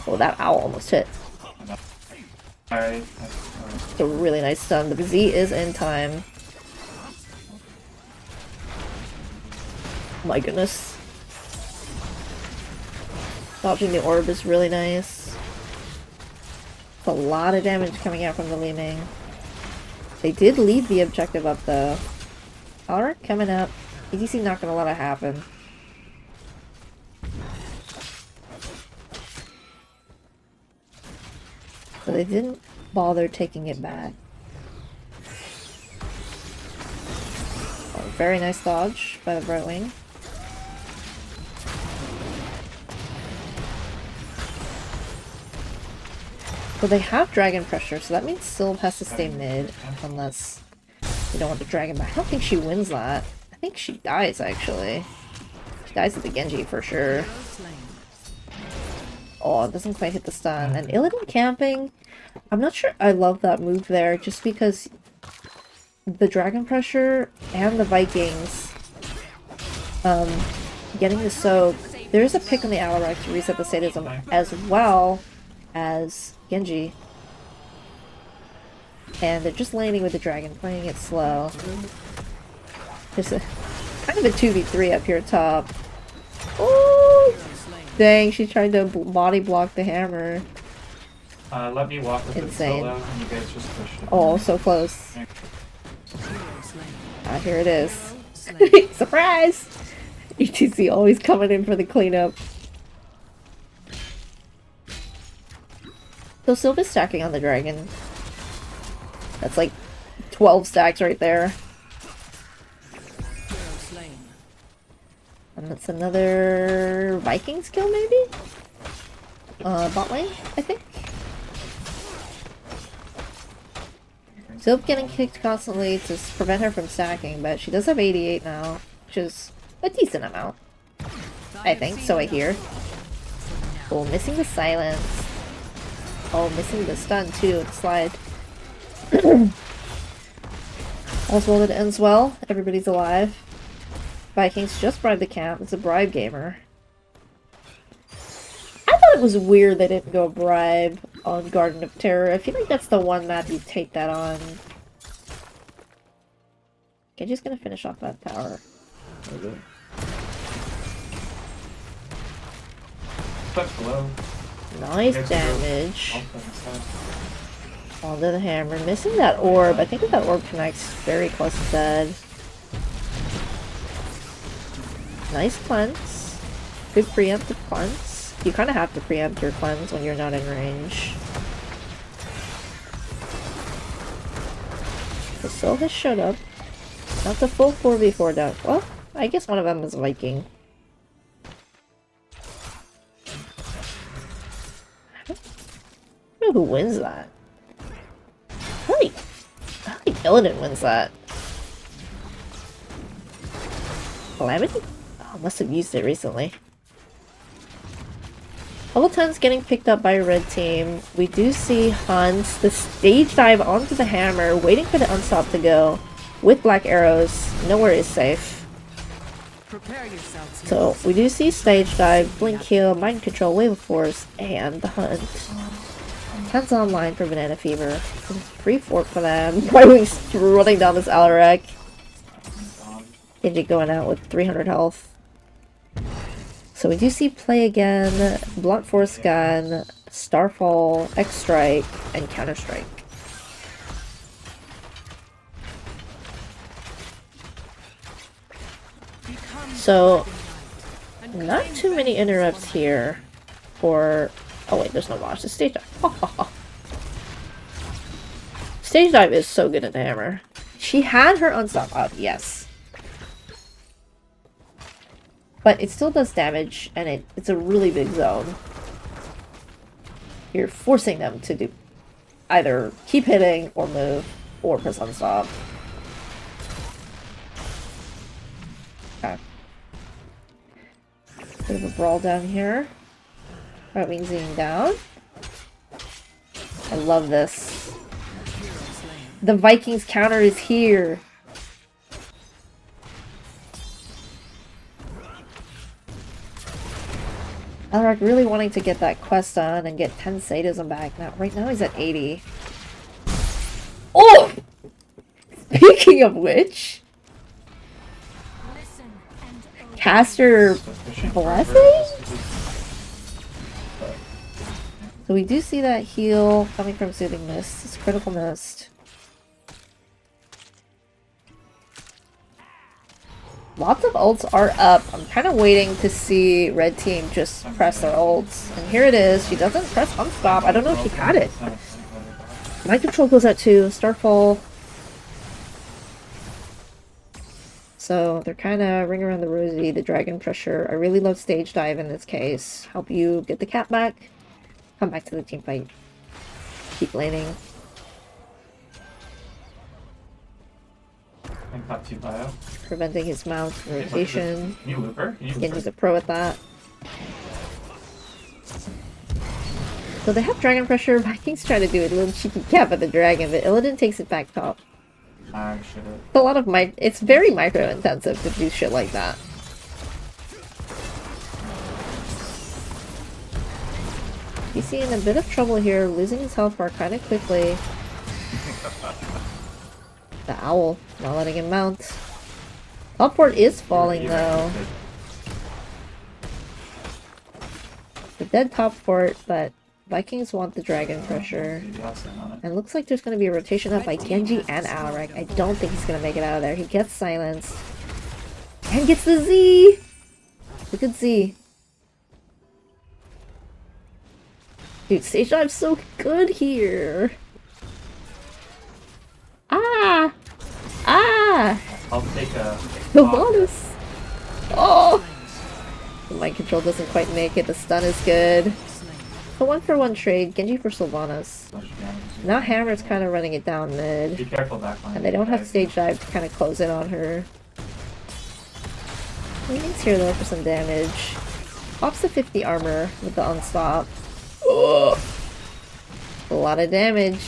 Oh, that owl almost hit. Alright. It's a really nice stun. The Z is in time. My goodness. Dodging the orb is really nice. It's a lot of damage coming out from the Li Ming. They did leave the objective up though. Alright, coming up. EDC not gonna let it happen. So they didn't bother taking it back. Oh, very nice dodge by the right wing. Well, they have dragon pressure, so that means Sylve has to stay mid unless they don't want the dragon back. I don't think she wins that. I think she dies, actually. She dies at the Genji for sure. Oh, it doesn't quite hit the stun. And Illidan camping, I'm not sure I love that move there, just because the dragon pressure and the Vikings getting the soak. There is a pick on the Alarak to reset the sadism as well as Genji. And they're just landing with the dragon, playing it slow. There's a kind of a 2v3 up here top. Oh! Dang, she tried to body block the hammer. Let me walk with Insane. it solo, and you guys just push it. Oh, so close. Ah, here it is. Surprise! ETC always coming in for the cleanup. So Sylva's stacking on the dragon. That's like 12 stacks right there. And that's another Viking skill, maybe? Bot lane, I think? Sylve getting kicked constantly to prevent her from stacking, but she does have 88 now, which is a decent amount. I think, so I hear. Oh, missing the silence. Oh, missing the stun too, the slide. All's well that ends well. Everybody's alive. Vikings just bribed the camp. It's a bribe gamer. I thought it was weird they didn't go bribe on Garden of Terror. I feel like that's the one map you take that on. Genji's gonna finish off that tower. Maybe. Touch below. Nice damage. Onto the hammer. Missing that orb. I think if that orb connects, very close to dead. Nice cleanse. Good preemptive cleanse. You kind of have to preempt your cleanse when you're not in range. The Soul has showed up. Not the full 4v4 down. Well, I guess one of them is Viking. I don't know who wins that. I think Illidan wins that. Calamity? Oh, must have used it recently. Level 10's getting picked up by a red team. We do see Hans, the stage dive onto the hammer, waiting for the unstop to go. With black arrows, nowhere is safe. So we do see stage dive, blink heal, mind control, wave of force, and the hunt. Hunt's online for Banana Fever. Free fork for them. Brightwing's running down this Alarak. Genji going out with 300 health. So we do see play again, blunt force gun, starfall, X strike, and counter strike. So not too many interrupts here for. Oh wait, there's no watch. The stage dive. Stage dive is so good at the hammer. She had her unstop up, yes. But it still does damage, and it's a really big zone. You're forcing them to do either keep hitting, or move, or press unstop. Okay. Bit of a brawl down here. Right wing zooming down. I love this. The Vikings counter is here. Alarak really wanting to get that quest on and get 10 sadism back. Now, right now he's at 80. Oh! Speaking of which, caster blessing? So we do see that heal coming from Soothing Mist. It's Critical Mist. Lots of ults are up. I'm kind of waiting to see red team just press their ults. And here it is. She doesn't press unstop. I don't know if she had it. My control goes out too. Starfall. So they're kind of ring around the rosy, the dragon pressure. I really love stage dive in this case. Help you get the cap back. Come back to the team fight. Keep laning. Preventing his mount rotation. Can you loop her? Can you loop Genji's her? a pro at that. So they have dragon pressure. Vikings try to do a little cheeky cap at the dragon, but Illidan takes it back top. Ah, shit. It's a lot of it's very micro intensive to do shit like that. He's in a bit of trouble here, losing his health bar kind of quickly. The owl, not letting him mount. Teleport is falling though. The dead top fort, but Vikings want the dragon pressure. And looks like there's going to be a rotation up by Genji and Alaric. I don't think he's going to make it out of there. He gets silenced. And gets the Z! Look at Z. Dude, stage dive's so good here. Ah! Ah! I'll take a... The bonus! Oh! The mind control doesn't quite make it. The stun is good. A 1-for-1 trade. Genji for Sylvanas. Now Hammer's kind of running it down mid. Be careful backline. And they don't have stage dive to kind of close in on her. Leaning's here though for some damage. Pops the 50 armor with the unstop. Ugh. A lot of damage.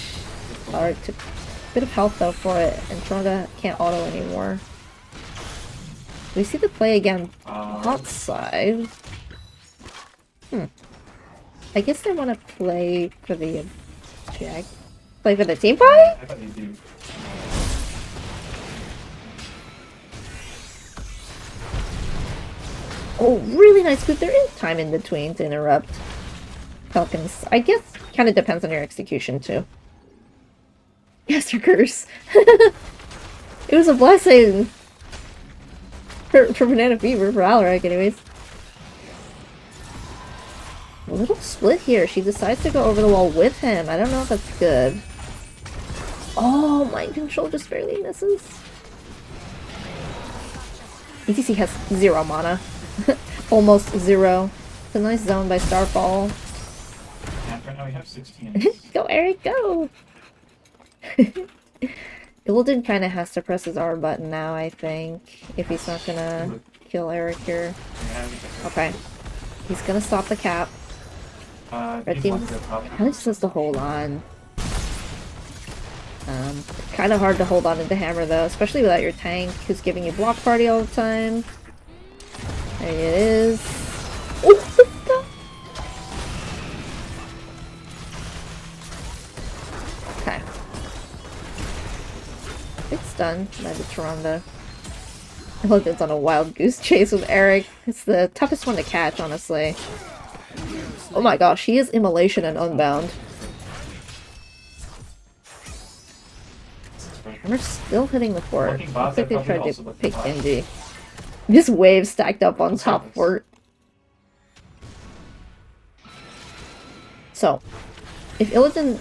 Alright, took a bit of health though for it. And Tronda can't auto anymore. We see the play again. Hot side. I guess they want to play for the object. Play for the team fight? I thought they do. Oh, really nice move. There is time in between to interrupt Falcons. I guess kind of depends on your execution too. Yes, your curse. It was a blessing. For Banana Fever, for Alaric anyways. A little split here. She decides to go over the wall with him. I don't know if that's good. Oh, mind control just barely misses. ETC has 0 mana. Almost 0. It's a nice zone by Starfall. And right now we have 16. Go, Eric, go! Illidan kind of has to press his R button now, I think. If he's not gonna kill Eric here. Okay. He's gonna stop the cap. Red team kind of just has to hold on. Kind of hard to hold on to the hammer though, especially without your tank who's giving you block party all the time. There it is. Oh, okay. It's done by the Tronda. I look, it's on a wild goose chase with Eric. It's the toughest one to catch, honestly. Oh my gosh, he is Immolation and Unbound. We're still hitting the fort. Looks like they tried to pick Genji. This wave stacked up on top fort. So, if Illidan...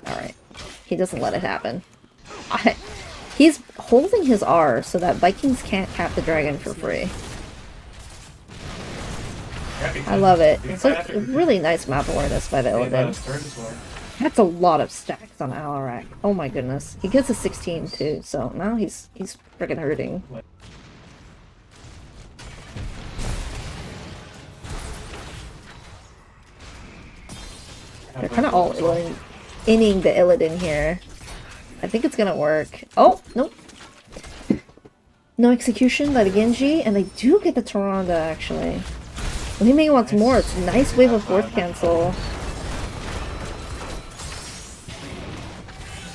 Alright. He doesn't let it happen. He's holding his R so that Vikings can't cap the dragon for free. I love it. It's a really nice map awareness by the Illidan. That's a lot of stacks on Alaric. Oh my goodness. He gets a 16 too, so now he's freaking hurting. They're kind of all inning the Illidan here. I think it's gonna work. Oh, nope. No execution by the Genji, and they do get the Tronda actually. He may want more. It's a nice wave of fourth cancel.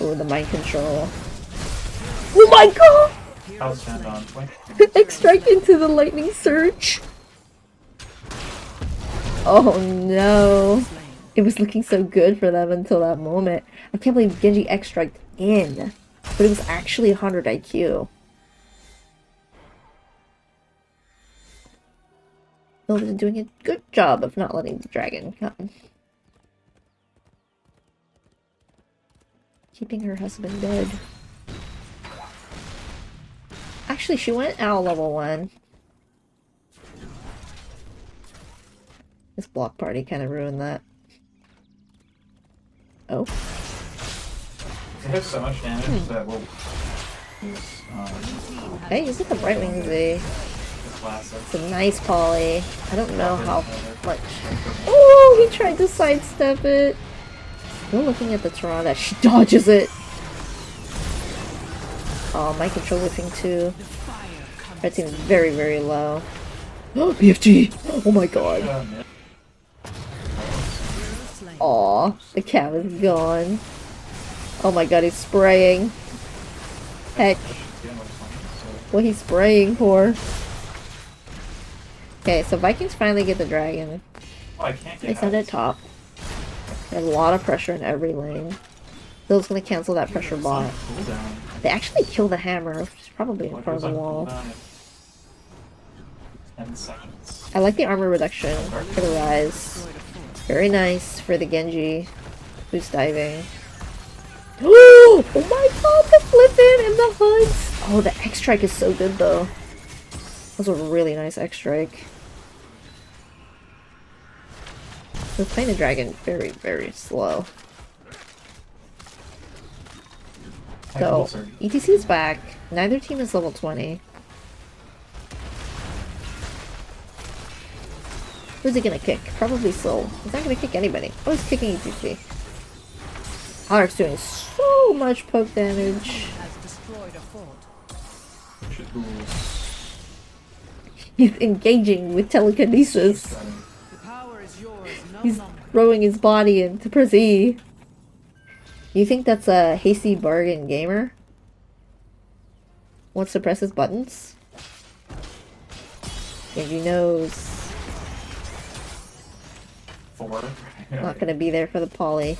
Oh, the mind control. Oh my god! Extract into the lightning surge. Oh no. It was looking so good for them until that moment. I can't believe Genji extract in. But it was actually 100 IQ. Hilda's doing a good job of not letting the dragon come. Keeping her husband dead. Actually, she went out level 1. This block party kind of ruined that. Oh. It has so much damage that will use Hey, use it the Brightwing Z. the classic. It's a nice poly. I don't know how much. Oh, he tried to sidestep it. Still looking at the Toronto. She dodges it. Oh, my control whiffing too. Red team is very, very low. Oh, BFG! Oh my god. Aw, the cow is gone. Oh my god, he's spraying. Heck. What he's spraying for. Okay, so Vikings finally get the dragon. Oh, I can't They get send out. it top. There's a lot of pressure in every lane. Bill's gonna cancel that pressure bot. Cooldown. They actually kill the hammer, which is probably in What front of goes the on wall. cooldown in 10 seconds. I like the armor reduction for the rise. Very nice for the Genji who's diving. Oh my god, the flippin' and the hunts! Oh, the X-Strike is so good though. That was a really nice X-Strike. We're playing the dragon very, very slow. So, ETC is back. Neither team is level 20. Who's he gonna kick? Probably Soul. He's not gonna kick anybody. Oh, he's kicking ETC. Alaric's doing so much poke damage. Has destroyed a fort. He's engaging with telekinesis. The power is yours no He's longer. throwing his body into press E. You think that's a hasty bargain gamer? Wants to press his buttons? Genji knows. 4. Not gonna be there for the poly.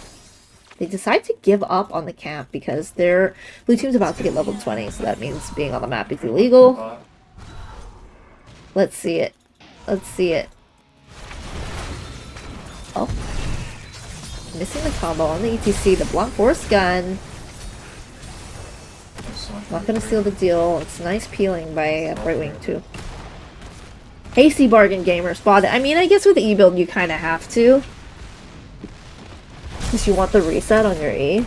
They decide to give up on the camp because their blue team's about to get level 20, so that means being on the map is illegal. Let's see it. Let's see it. Oh. Missing the combo on the ETC, the blunt force gun. Not gonna seal the deal. It's nice peeling by Brightwing too. Hasty bargain gamer spotted. I mean, I guess with the E build you kind of have to. Because you want the reset on your E.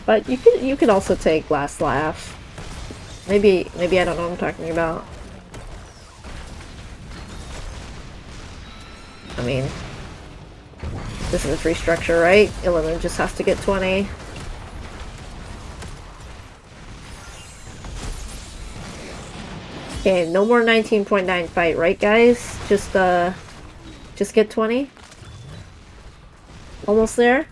But you could also take last laugh. Maybe I don't know what I'm talking about. I mean, this is a free structure, right? Illidan just has to get 20. Okay, no more 19.9 fight, right guys? Just get 20. Almost there.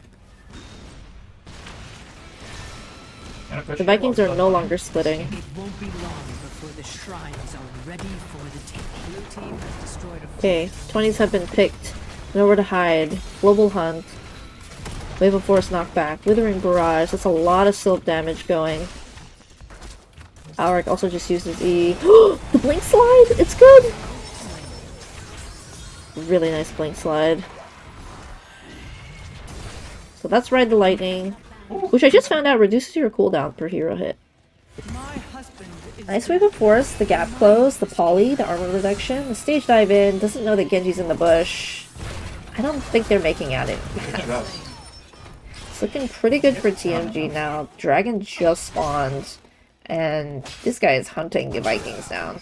The Vikings are no longer splitting. It won't be long before the shrines are ready for the take. Blue team has destroyed a fort. Okay, 20s have been picked. Nowhere to hide. Global Hunt. Wave of Force knockback. Withering Barrage. That's a lot of silk damage going. Alaric also just used his E. The Blink Slide! It's good! Really nice Blink Slide. So that's Ride the Lightning. Which I just found out reduces your cooldown per hero hit. My husband is Nice Wave of Force, the gap close, the poly, the armor reduction, the stage dive in, doesn't know that Genji's in the bush. I don't think they're making out it. It's looking pretty good for TMG now. Dragon just spawned, and this guy is hunting the Vikings down.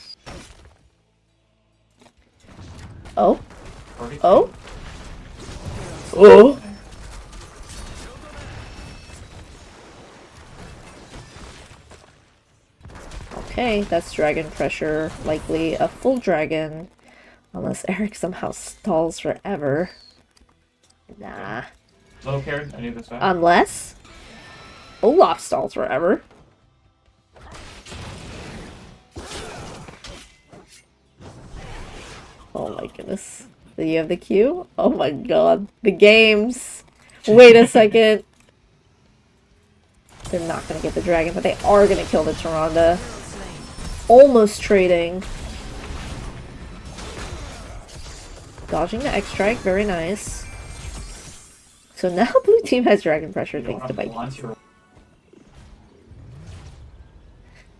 Oh? Oh? Oh? Okay, that's dragon pressure. Likely a full dragon. Unless Eric somehow stalls forever. Nah. Little carrot, I need this back. Unless Olaf stalls forever. Oh my goodness. Do you have the queue? Oh my god. The games. Wait a second. They're not gonna get the dragon, but they are gonna kill the Tyrande. almost trading. Dodging the X-Strike, very nice. So now blue team has Dragon Pressure thanks to Vikings.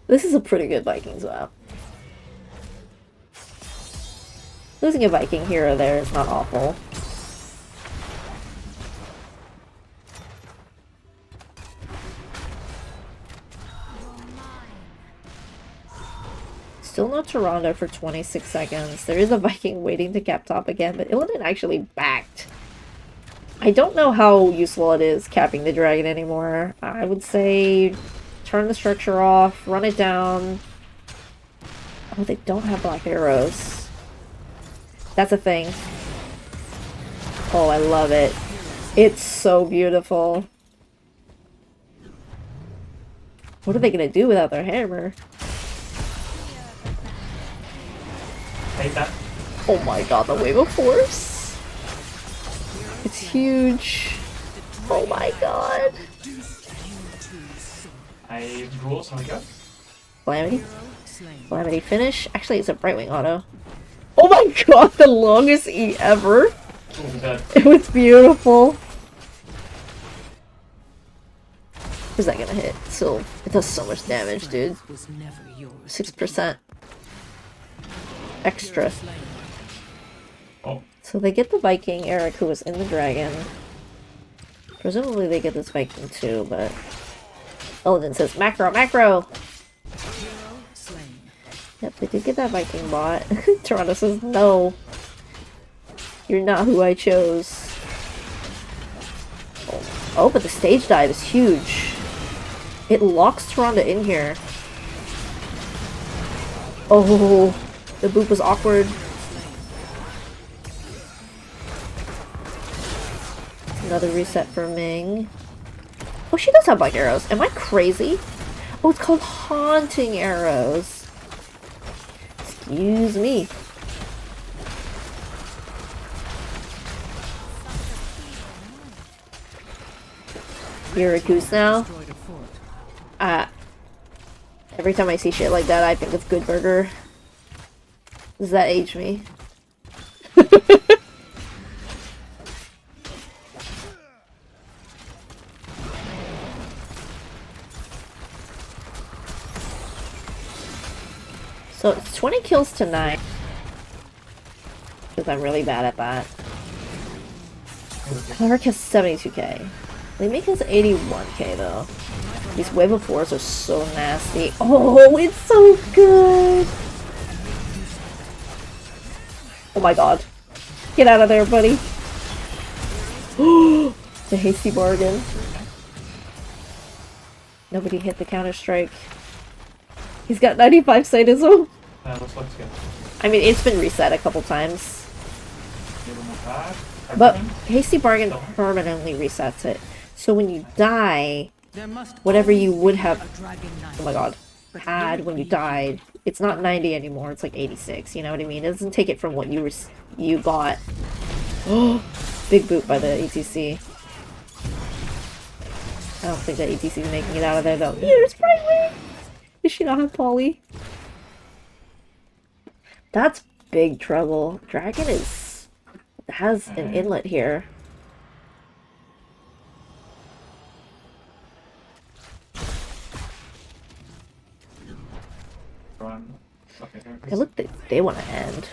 This is a pretty good Viking swap. Losing a Viking here or there is not awful. Still no Tyrande for 26 seconds. There is a Viking waiting to cap top again, but Illidan actually backed. I don't know how useful it is capping the dragon anymore. I would say turn the structure off, run it down. Oh, they don't have black arrows. That's a thing. Oh, I love it. It's so beautiful. What are they gonna do without their hammer? Take that. Oh my god, the wave of force. It's huge. Oh my god. I rule, so I go. Calamity. Calamity finish. Actually, it's a Brightwing auto. Oh my god, the longest E ever. It was beautiful. Who's that gonna hit? So it does so much damage, dude. 6% extra. Oh. So they get the Viking, Eric, who was in the dragon. Presumably they get this Viking too, but Illidan says macro, macro. Yep, they did get that Viking bot. Toronto says no. You're not who I chose. Oh, but the stage dive is huge. It locks Toronto in here. Oh, the boop was awkward. Another reset for Ming. Oh, she does have black arrows. Am I crazy? Oh, it's called haunting arrows. Excuse me. You're a goose now? Every time I see shit like that, I think of Good Burger. Does that age me? So it's 20 kills to 9. Because I'm really bad at that. Clark has 72k. Limik has 81k though. These Wave of Force are so nasty. Oh, it's so good! Oh my god. Get out of there, buddy. It's a hasty bargain. Nobody hit the Counter-Strike. He's got 95 sadism. Looks good. I mean, it's been reset a couple times. But Hasty Bargain permanently resets it. So when you die, whatever you would have, oh my god, had when you died, it's not 90 anymore, it's like 86, you know what I mean? It doesn't take it from what you got. Oh, big boot by the ETC. I don't think that ETC is making it out of there though. Here's Brightwing! Does she not have Polly? That's big trouble. Dragon has an inlet here. Hey, look, they want to end.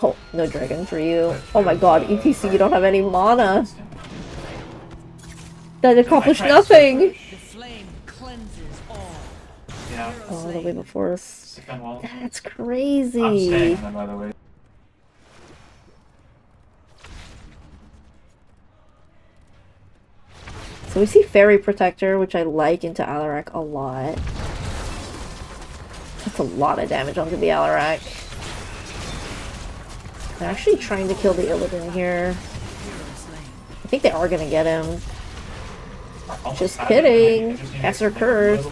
Oh, no dragon for you. Oh my god, ETC, you don't have any mana. That accomplished nothing. The flame cleanses all. Yeah. Oh, the Wave of Force. That's I'm crazy. staying them, by the way. So we see Fairy Protector, which I like into Alarak a lot. That's a lot of damage onto the Alarak. They're actually trying to kill the Illidan here. I think they are gonna get him. Just kidding. Caster Curse.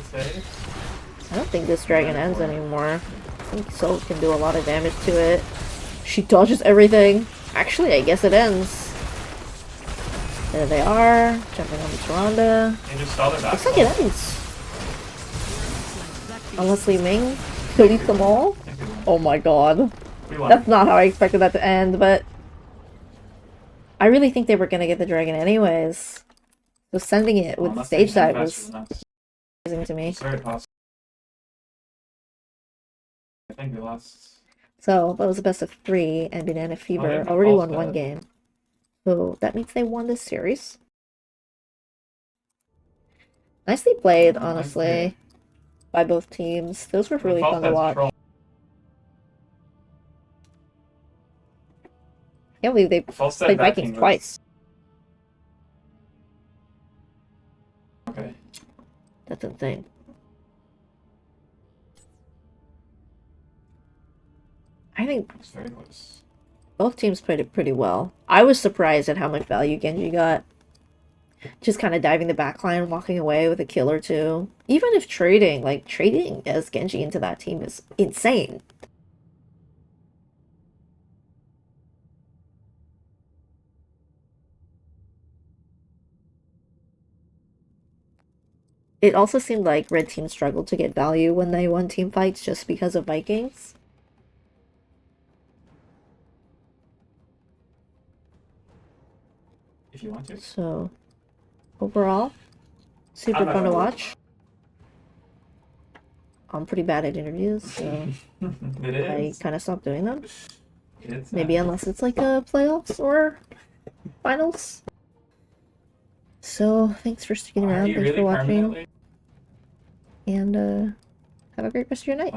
I don't think this dragon ends anymore. I think Soul can do a lot of damage to it. She dodges everything. Actually, I guess it ends. There they are, jumping on the Tyrande. Looks like it ends. Unless Li Ming deletes them all? I think we won. Oh my god. We won. That's not how I expected that to end, but... I really think they were gonna get the dragon anyways. So sending it with Unless stage they send dive faster was than us. amazing to me. It's very possible. I think we lost. So, that was a best of 3, and Banana Fever they already both won one did. game. So, that means they won this series. Nicely played, honestly, by both teams. Those were really fun to watch. Can't believe they played Vikings twice. Okay. That's insane. I think It's very close. both teams played it pretty well. I was surprised at how much value Genji got. Just kind of diving the backline and walking away with a kill or two. Even if trading, like, trading as Genji into that team is insane. It also seemed like red team struggled to get value when they won team fights just because of Vikings. If you want to. So, overall, super fun to watch. I'm pretty bad at interviews, so It I is. kind of stopped doing them. It's Maybe unless it's like a playoffs or finals. So, thanks for sticking Are around, you thanks really for watching, permanently? and have a great rest of your night.